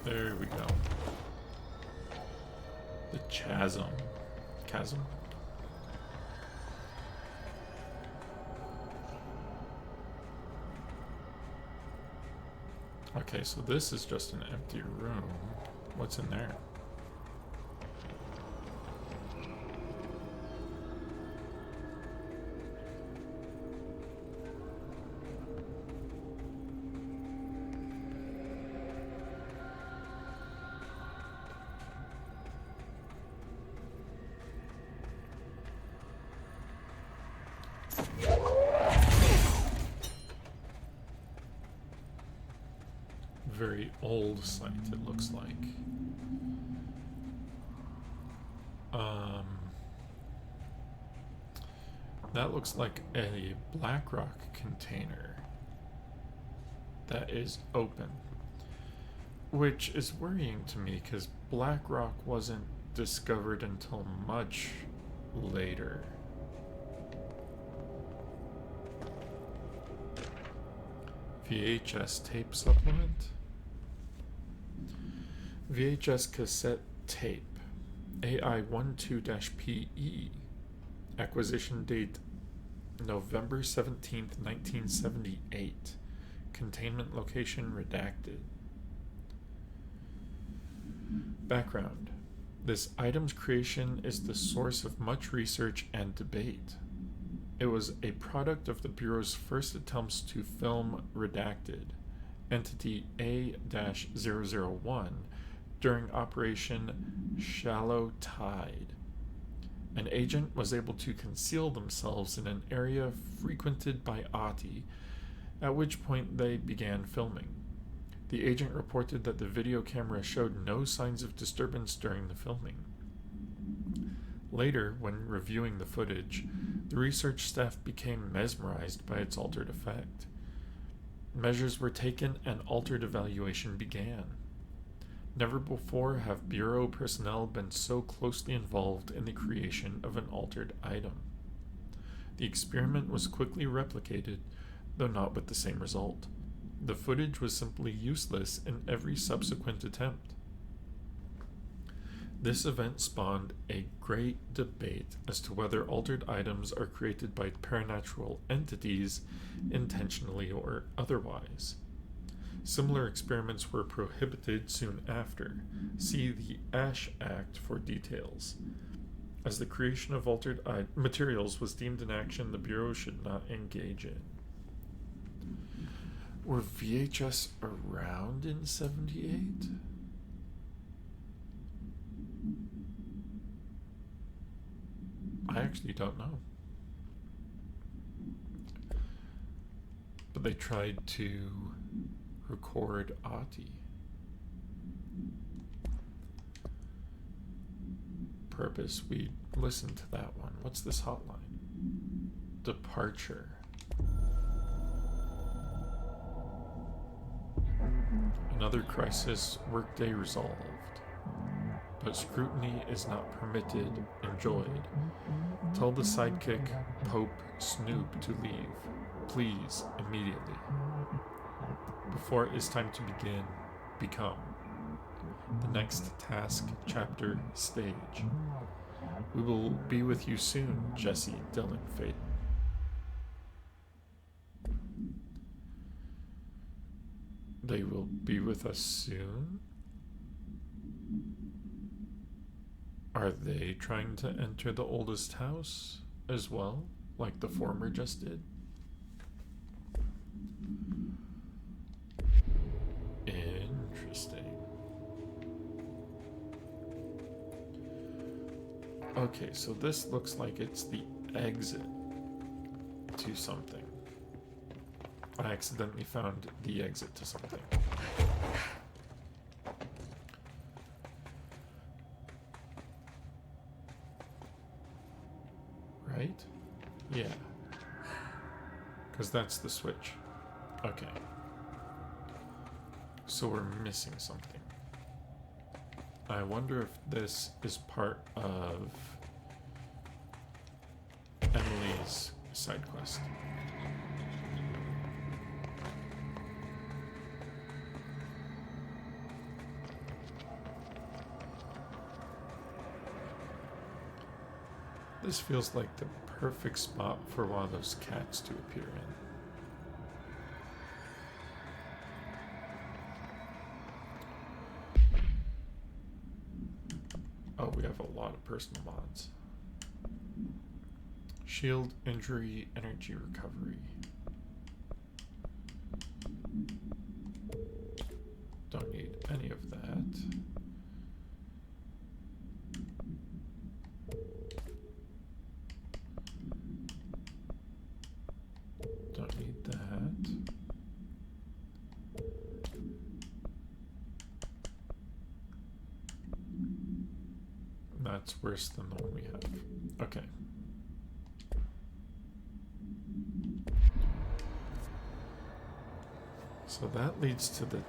There we go. The chasm. Chasm? Okay, so this is just an empty room. What's in there? Very old site, it looks like. That looks like a Blackrock container that is open. Which is worrying to me because Black Rock wasn't discovered until much later. VHS tape supplement. VHS cassette tape. AI12-PE. Acquisition date November 17th, 1978. Containment location redacted. Background. This item's creation is the source of much research and debate. It was a product of the Bureau's first attempts to film Redacted, Entity A-001, during Operation Shallow Tide. An agent was able to conceal themselves in an area frequented by Ahti, at which point they began filming. The agent reported that the video camera showed no signs of disturbance during the filming. Later, when reviewing the footage, the research staff became mesmerized by its altered effect. Measures were taken and altered evaluation began. Never before have Bureau personnel been so closely involved in the creation of an altered item. The experiment was quickly replicated, though not with the same result. The footage was simply useless in every subsequent attempt. This event spawned a great debate as to whether altered items are created by paranatural entities, intentionally or otherwise. Similar experiments were prohibited soon after. See the Ash Act for details. As the creation of altered materials was deemed an action the Bureau should not engage in. Were VHS around in 78? I actually don't know. But they tried to record Ahti. Purpose, we listened to that one. What's this hotline? Departure. Another crisis, workday resolved. But scrutiny is not permitted, enjoyed. Tell the sidekick, Pope Snoop, to leave. Please, immediately. Before it is time to begin, become. The next task, chapter, stage. We will be with you soon, Jesse Dylan Faden. They will be with us soon? Are they trying to enter the oldest house as well, like the former just did? Interesting. Okay, so this looks like it's the exit to something. I accidentally found the exit to something. Right? Yeah. Because that's the switch. Okay. So we're missing something. I wonder if this is part of Emily's side quest. This feels like the perfect spot for one of those cats to appear in. Oh, we have a lot of personal mods. Shield, injury, energy recovery. Don't need any of that. Don't need that. That's worse than the one we have. Okay. So that leads to the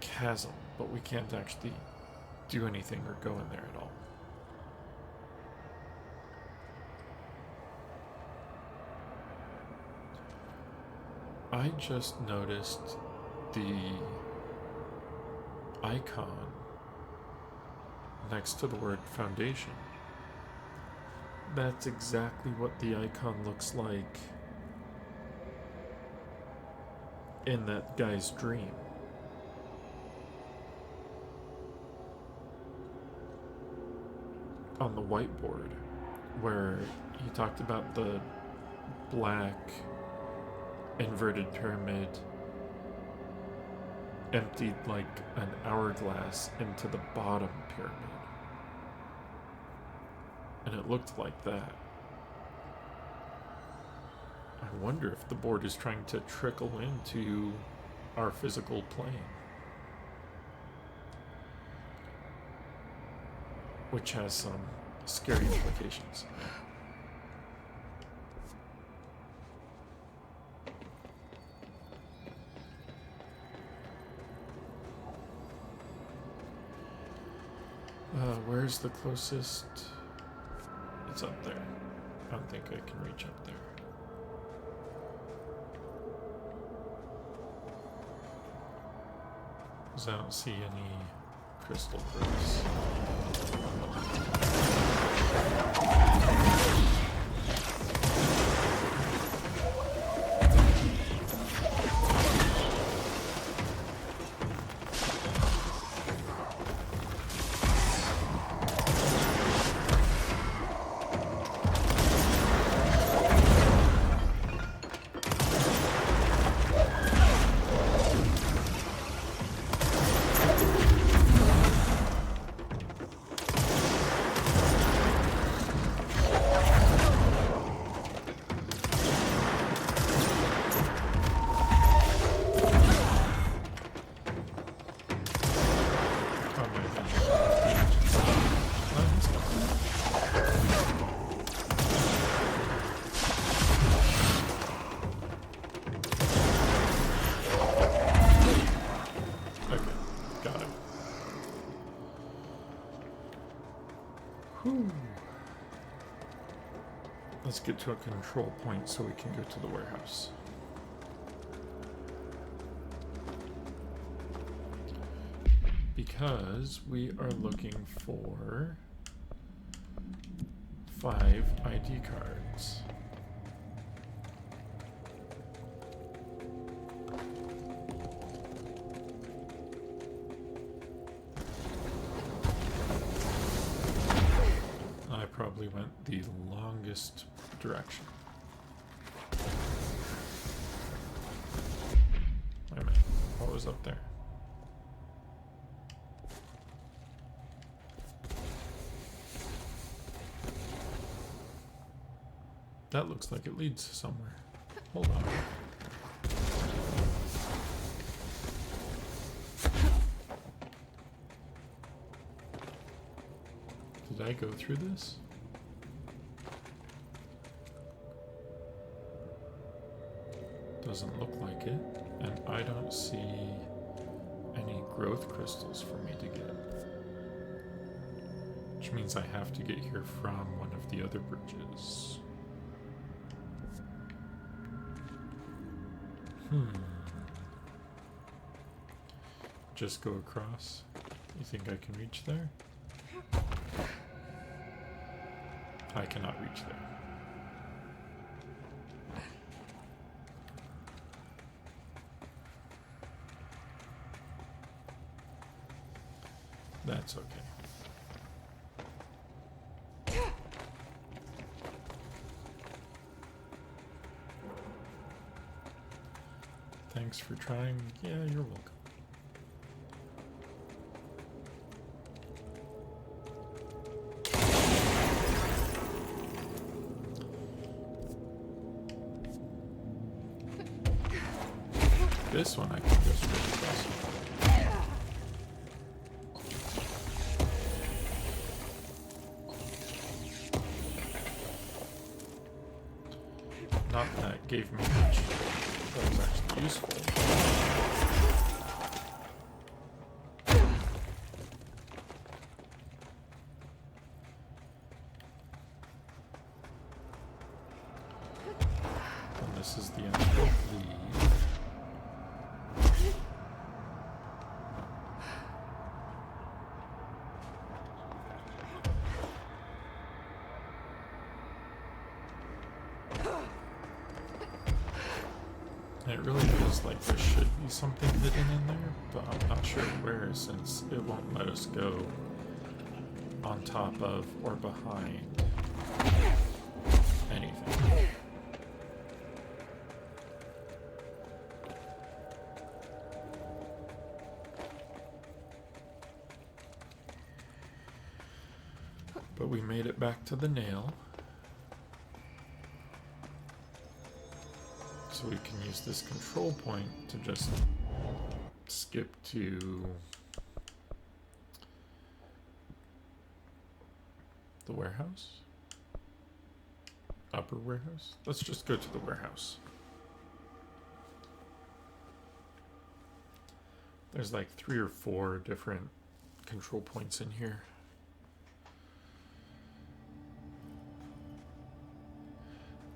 chasm, but we can't actually do anything or go in there at all. I just noticed the icon next to the word foundation. That's exactly what the icon looks like in that guy's dream. On the whiteboard, where he talked about the black inverted pyramid emptied like an hourglass into the bottom pyramid. And it looked like that. I wonder if the board is trying to trickle into our physical plane. Which has some scary implications. Where's the closest? It's up there. I don't think I can reach up there. Because I don't see any crystal bricks. Let's get to a control point so we can go to the warehouse. Because we are looking for 5 ID cards. I probably went the longest direction. Wait a minute, what was up there? That looks like it leads somewhere. Hold on. Did I go through this? Doesn't look like it, and I don't see any growth crystals for me to get. Which means I have to get here from one of the other bridges. Just go across. You think I can reach there? I cannot reach there. That's okay. Thanks for trying. Yeah, you're welcome. This one I can go straight across. Not that gave me much that was actually useful. this is the end, I believe. It really feels like there should be something hidden in there, but I'm not sure where, since it won't let us go on top of or behind anything. But we made it back to the nail. So we can use this control point to just skip to the warehouse? Upper warehouse? Let's just go to the warehouse. There's like 3 or 4 different control points in here.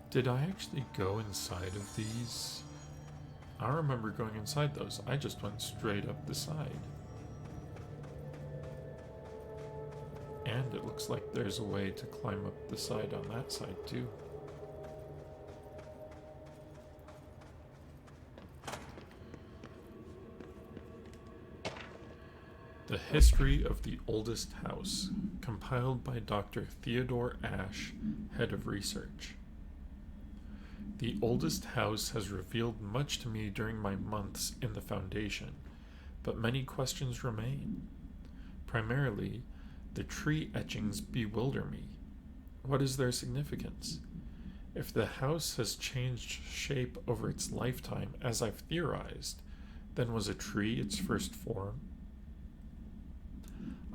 Did I actually go inside of these? I don't remember going inside those. I just went straight up the side. And it looks like there's a way to climb up the side on that side too. The History of the Oldest House, compiled by Dr. Theodore Ashe, Head of Research. The oldest house has revealed much to me during my months in the Foundation, but many questions remain. Primarily, the tree etchings bewilder me. What is their significance? If the house has changed shape over its lifetime, as I've theorized, then was a tree its first form?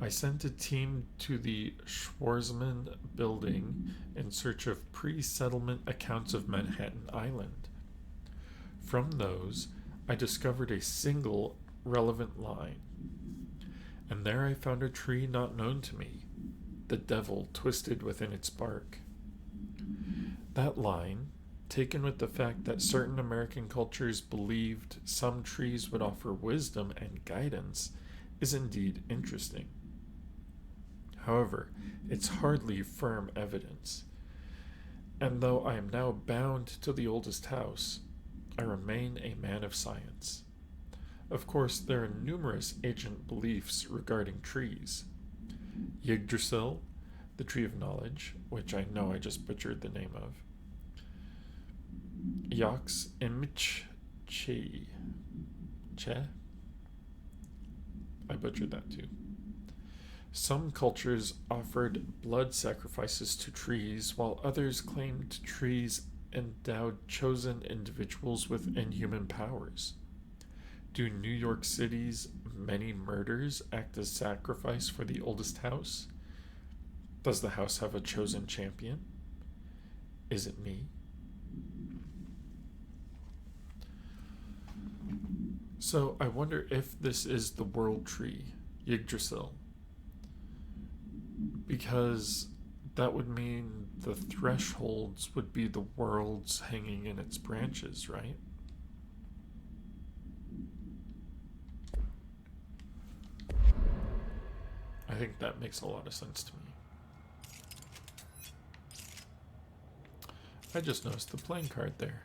I sent a team to the Schwarzman building in search of pre-settlement accounts of Manhattan Island. From those, I discovered a single relevant line. And there I found a tree not known to me, the devil twisted within its bark. That line, taken with the fact that certain American cultures believed some trees would offer wisdom and guidance, is indeed interesting. However, it's hardly firm evidence. And though I am now bound to the oldest house, I remain a man of science. Of course, there are numerous ancient beliefs regarding trees. Yggdrasil, the tree of knowledge, which I know I just butchered the name of. Yox Imch Che. I butchered that too. Some cultures offered blood sacrifices to trees, while others claimed trees endowed chosen individuals with inhuman powers. Do New York City's many murders act as sacrifice for the oldest house? Does the house have a chosen champion? Is it me? So I wonder if this is the world tree, Yggdrasil. Because that would mean the thresholds would be the worlds hanging in its branches, right? I think that makes a lot of sense to me. I just noticed the playing card there.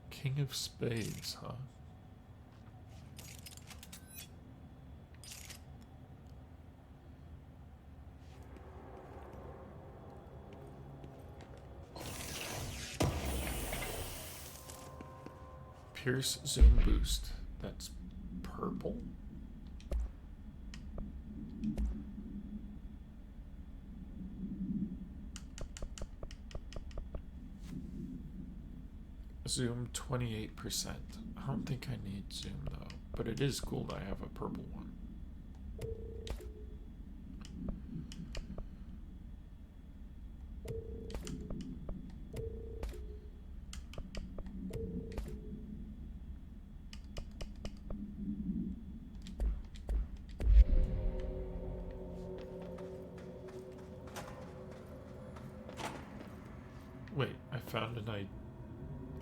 King of Spades, huh? Pierce Zoom Boost. That's purple. Zoom 28%. I don't think I need zoom though, but it is cool that I have a purple one. found an ID.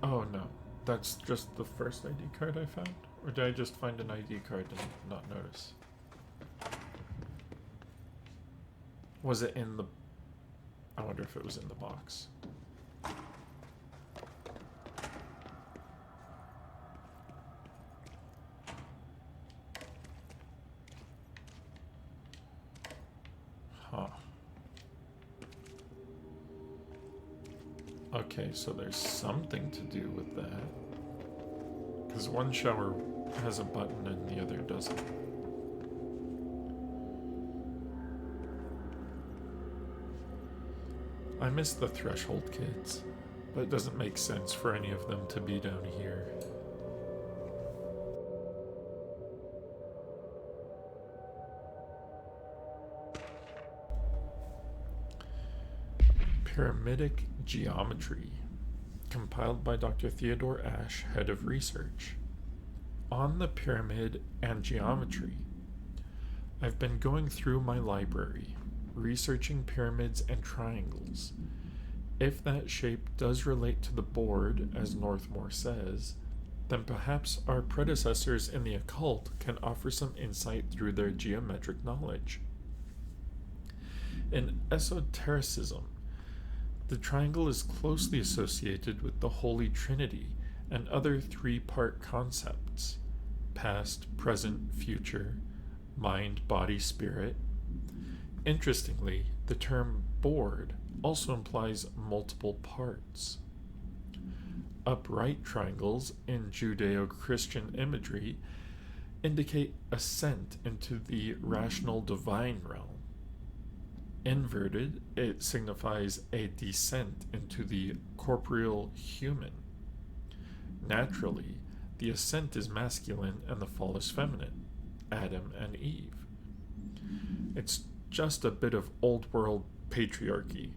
Oh no, that's just the first ID card I found? Or did I just find an ID card and not notice? Was it in the... I wonder if it was in the box. Huh. Okay, so there's something to do with that. Because one shower has a button and the other doesn't. I miss the Threshold kids, but it doesn't make sense for any of them to be down here. Pyramidic Geometry, compiled by Dr. Theodore Ashe, head of research. On the pyramid and geometry, I've been going through my library, researching pyramids and triangles. If that shape does relate to the board, as Northmore says, then perhaps our predecessors in the occult can offer some insight through their geometric knowledge. In esotericism, the triangle is closely associated with the Holy Trinity and other three-part concepts: past, present, future, mind, body, spirit. Interestingly, the term board also implies multiple parts. Upright triangles in Judeo-Christian imagery indicate ascent into the rational divine realm. Inverted, it signifies a descent into the corporeal human. Naturally, the ascent is masculine and the fall is feminine, Adam and Eve. It's just a bit of old world patriarchy.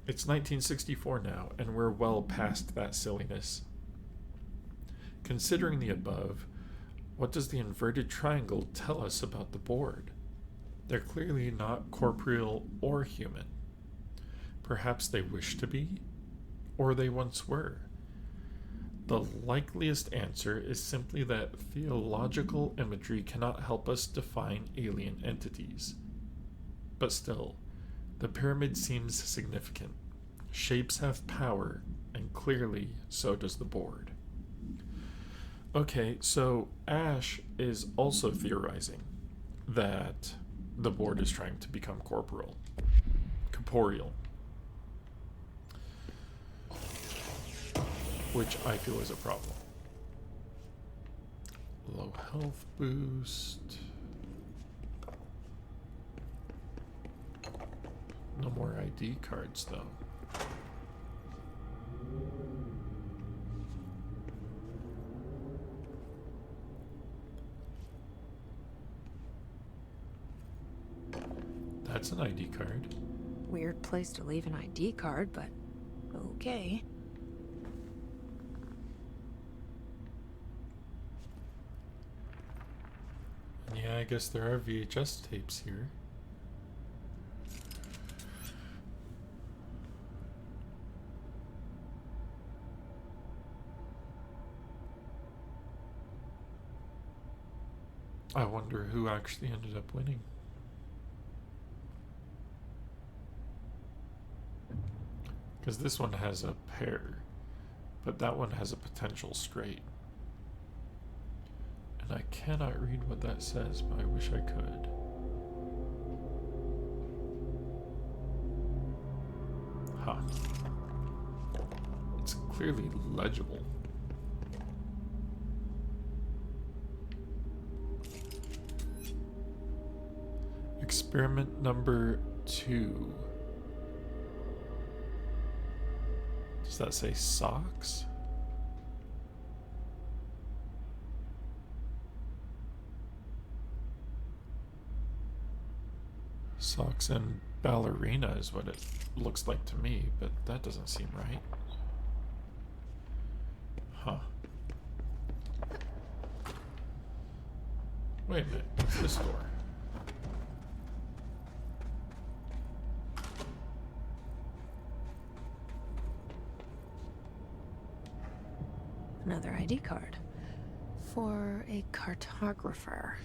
It's 1964 now, and we're well past that silliness. Considering the above, what does the inverted triangle tell us about the board? They're clearly not corporeal or human. Perhaps they wish to be, or they once were. The likeliest answer is simply that theological imagery cannot help us define alien entities. But still, the pyramid seems significant. Shapes have power, and clearly so does the board. Okay, so Ashe is also theorizing that the board is trying to become corporeal. Which I feel is a problem. Low health boost. No more ID cards, though. That's an ID card. Weird place to leave an ID card, but okay. Yeah, I guess there are VHS tapes here. I wonder who actually ended up winning. Because this one has a pair, but that one has a potential straight. And I cannot read what that says, but I wish I could. Huh. It's clearly legible. Experiment number 2. Does that say socks? Socks and ballerina is what it looks like to me, but that doesn't seem right. Huh. Wait a minute, what's this door? another ID card. For a cartographer.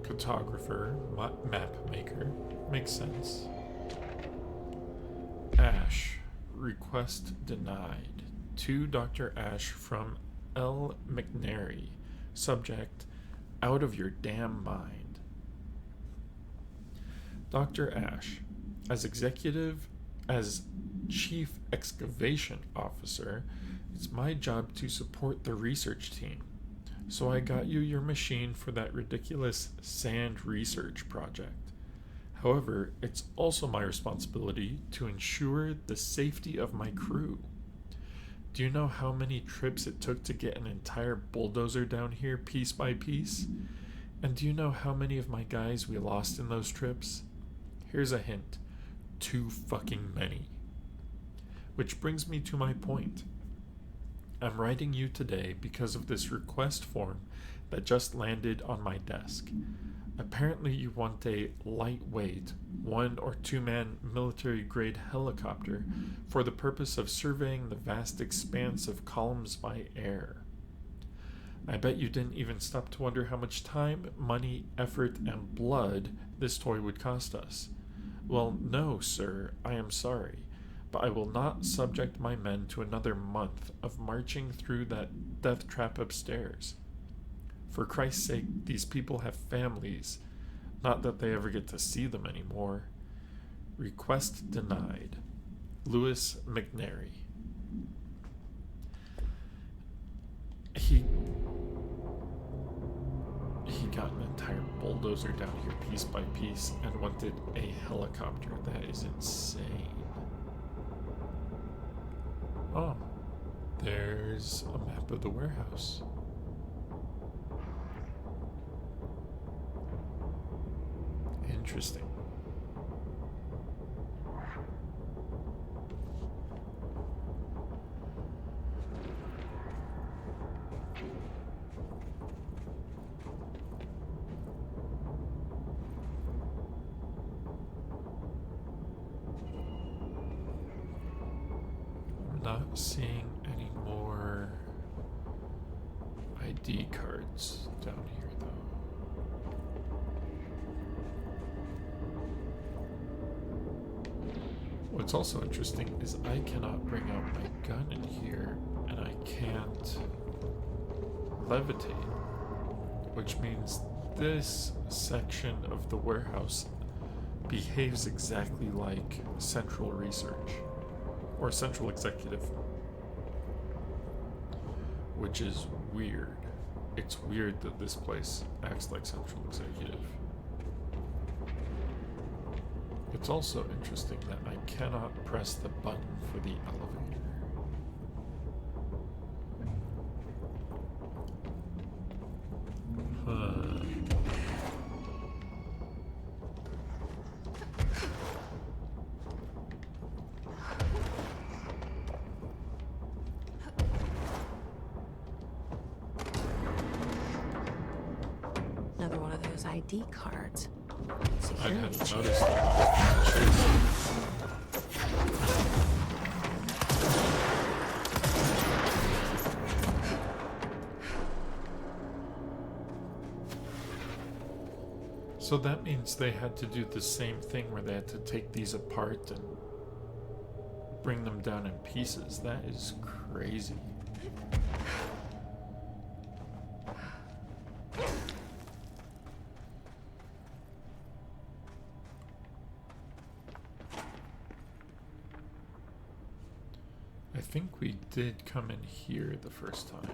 Cartographer, map maker. Makes sense. Ash. Request denied. To Dr. Ash from L. McNary. Subject, out of your damn mind. Dr. Ash, as Chief Excavation Officer, it's my job to support the research team. So I got you your machine for that ridiculous sand research project. However, it's also my responsibility to ensure the safety of my crew. Do you know how many trips it took to get an entire bulldozer down here piece by piece? And do you know how many of my guys we lost in those trips? Here's a hint. Too fucking many. Which brings me to my point. I'm writing you today because of this request form that just landed on my desk. Apparently you want a lightweight 1 or 2 man military grade helicopter for the purpose of surveying the vast expanse of columns by air. I bet you didn't even stop to wonder how much time, money, effort, and blood this toy would cost us. Well, no, sir, I am sorry, but I will not subject my men to another month of marching through that death trap upstairs. For Christ's sake, these people have families, not that they ever get to see them anymore. Request denied. Louis McNary. He got an entire bulldozer down here piece by piece and wanted a helicopter. That is insane. Oh, there's a map of the warehouse. Interesting. I'm not seeing any more ID cards down here, though. What's also interesting is I cannot bring out my gun in here, and I can't levitate, which means this section of the warehouse behaves exactly like Central Research, or Central Executive, which is weird. It's weird that this place acts like Central Executive. It's also interesting that I cannot press the button for the elevator. Another one of those ID cards. I Security hadn't chip. noticed that. So that means they had to do the same thing where they had to take these apart and bring them down in pieces. That is crazy. I think we did come in here the first time.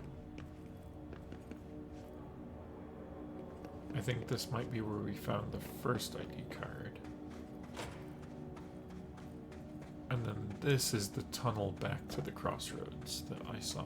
I think this might be where we found the first ID card. And then this is the tunnel back to the crossroads that I saw.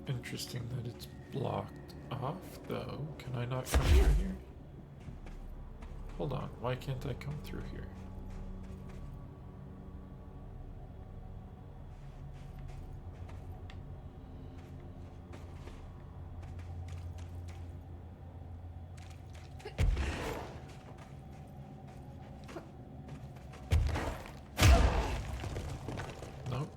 Interesting that it's blocked off, though. Can I not come through here? Hold on, why can't I come through here? Nope.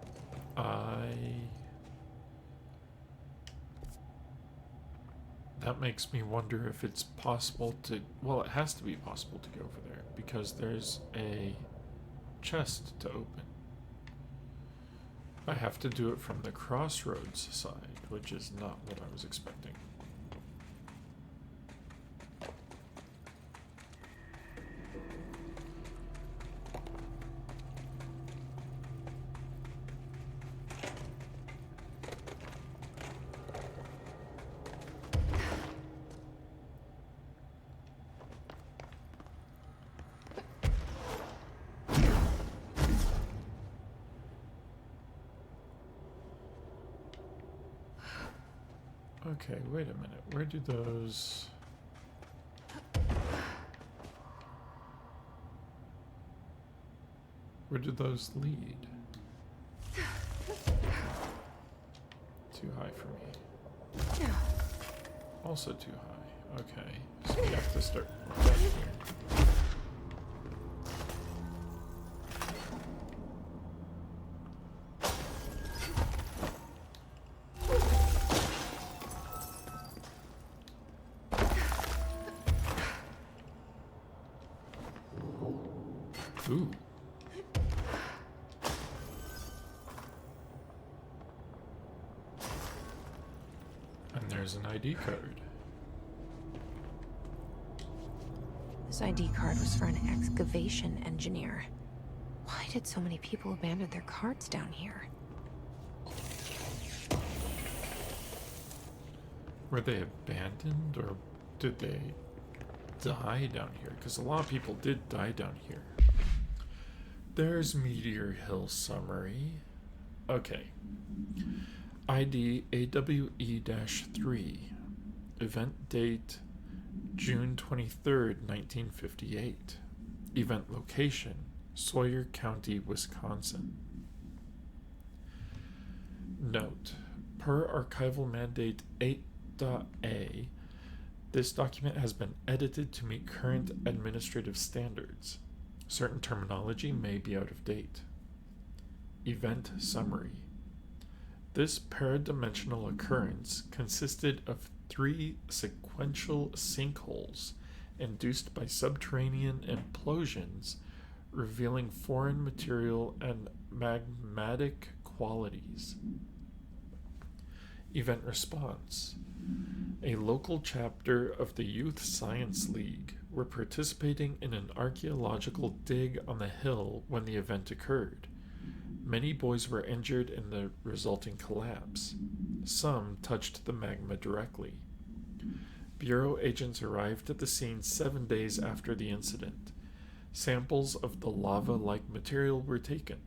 That makes me wonder if it's possible to... Well, it has to be possible to go over there, because there's a chest to open. I have to do it from the crossroads side, which is not what I was expecting. Okay, wait a minute. Where do those... Where do those lead? Too high for me. Also too high. Okay, so we have to start back here. Ooh. And there's an ID card. This ID card was for an excavation engineer. Why did so many people abandon their cards down here? Were they abandoned, or did they die down here? Because a lot of people did die down here. There's Meteor Hill summary. Okay. ID AWE-3. Event date June 23rd, 1958. Event location Sawyer County, Wisconsin. Note: per archival mandate 8.A, this document has been edited to meet current administrative standards. Certain terminology may be out of date. Event summary. This paradimensional occurrence consisted of 3 sequential sinkholes induced by subterranean implosions, revealing foreign material and magmatic qualities. Event response. A local chapter of the Youth Science League were participating in an archaeological dig on the hill when the event occurred. Many boys were injured in the resulting collapse. Some touched the magma directly. Bureau agents arrived at the scene 7 days after the incident. Samples of the lava-like material were taken.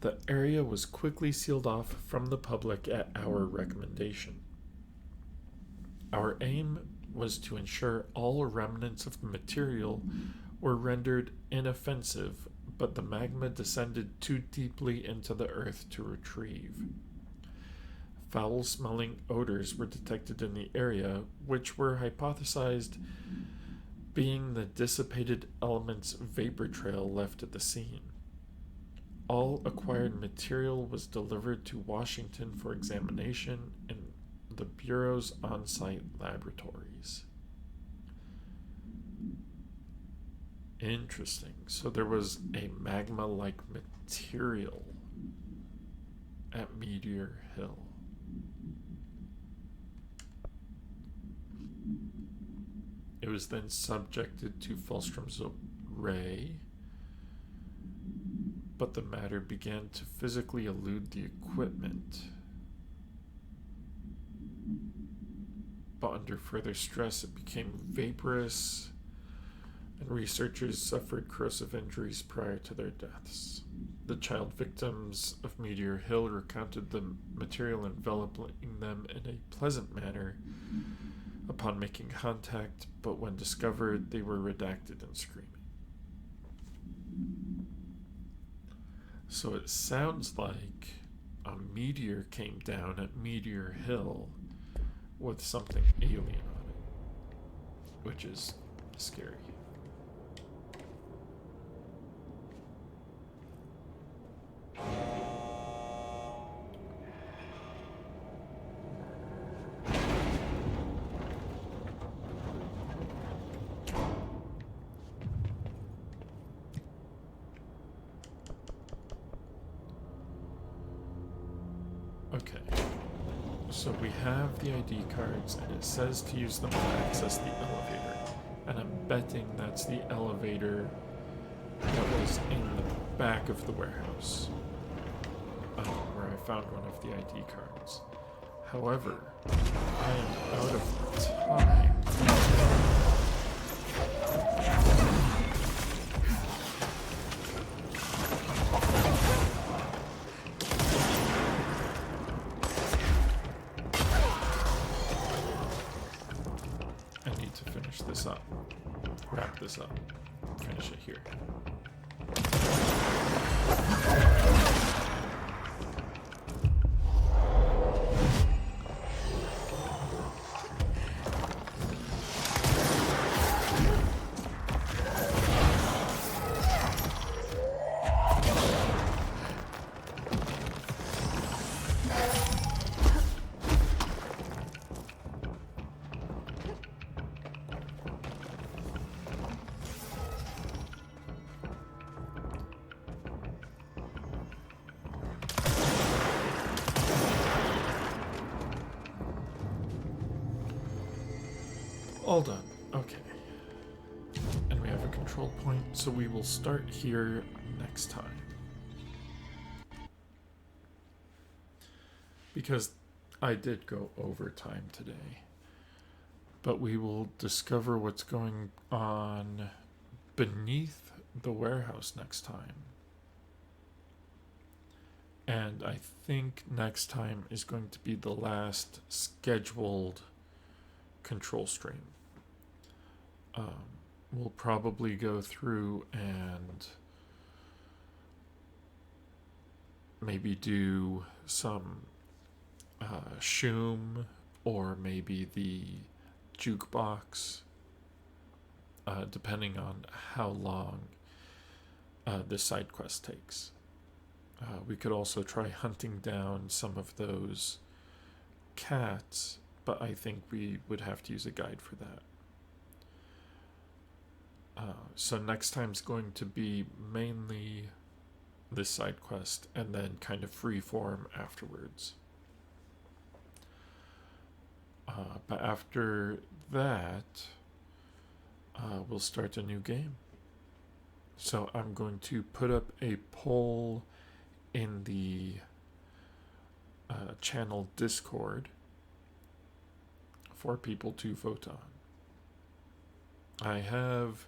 The area was quickly sealed off from the public at our recommendation. Our aim was to ensure all remnants of the material were rendered inoffensive, but the magma descended too deeply into the earth to retrieve. Foul-smelling odors were detected in the area, which were hypothesized being the dissipated elements vapor trail left at the scene. All acquired material was delivered to Washington for examination in the Bureau's on-site laboratories. Interesting. So there was a magma-like material at Meteor Hill. It was then subjected to Fulstrom's ray, but the matter began to physically elude the equipment. But under further stress, it became vaporous and researchers suffered corrosive injuries prior to their deaths. The child victims of Meteor Hill recounted the material enveloping them in a pleasant manner upon making contact, but when discovered, they were redacted and screaming. So it sounds like a meteor came down at Meteor Hill with something alien on it, which is scary. Okay, so we have the ID cards, and it says to use them to access the elevator. And I'm betting that's the elevator that was in the back of the warehouse, where I found one of the ID cards. However, I am out of time. This up, wrap this up, finish it here. All done. Okay. And we have a control point, so we will start here next time. Because I did go over time today. But we will discover what's going on beneath the warehouse next time. And I think next time is going to be the last scheduled control stream. We'll probably go through and maybe do some Shoom, or maybe the jukebox, depending on how long this side quest takes. We could also try hunting down some of those cats, but I think we would have to use a guide for that. So next time's going to be mainly this side quest, and then kind of freeform afterwards. But after that, we'll start a new game. So I'm going to put up a poll in the channel Discord for people to vote on. I have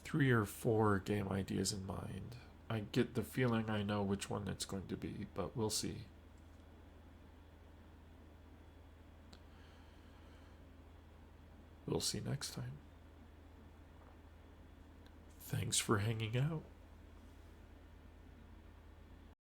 3 or 4 game ideas in mind. I get the feeling I know which one it's going to be, but we'll see. We'll see next time. Thanks for hanging out.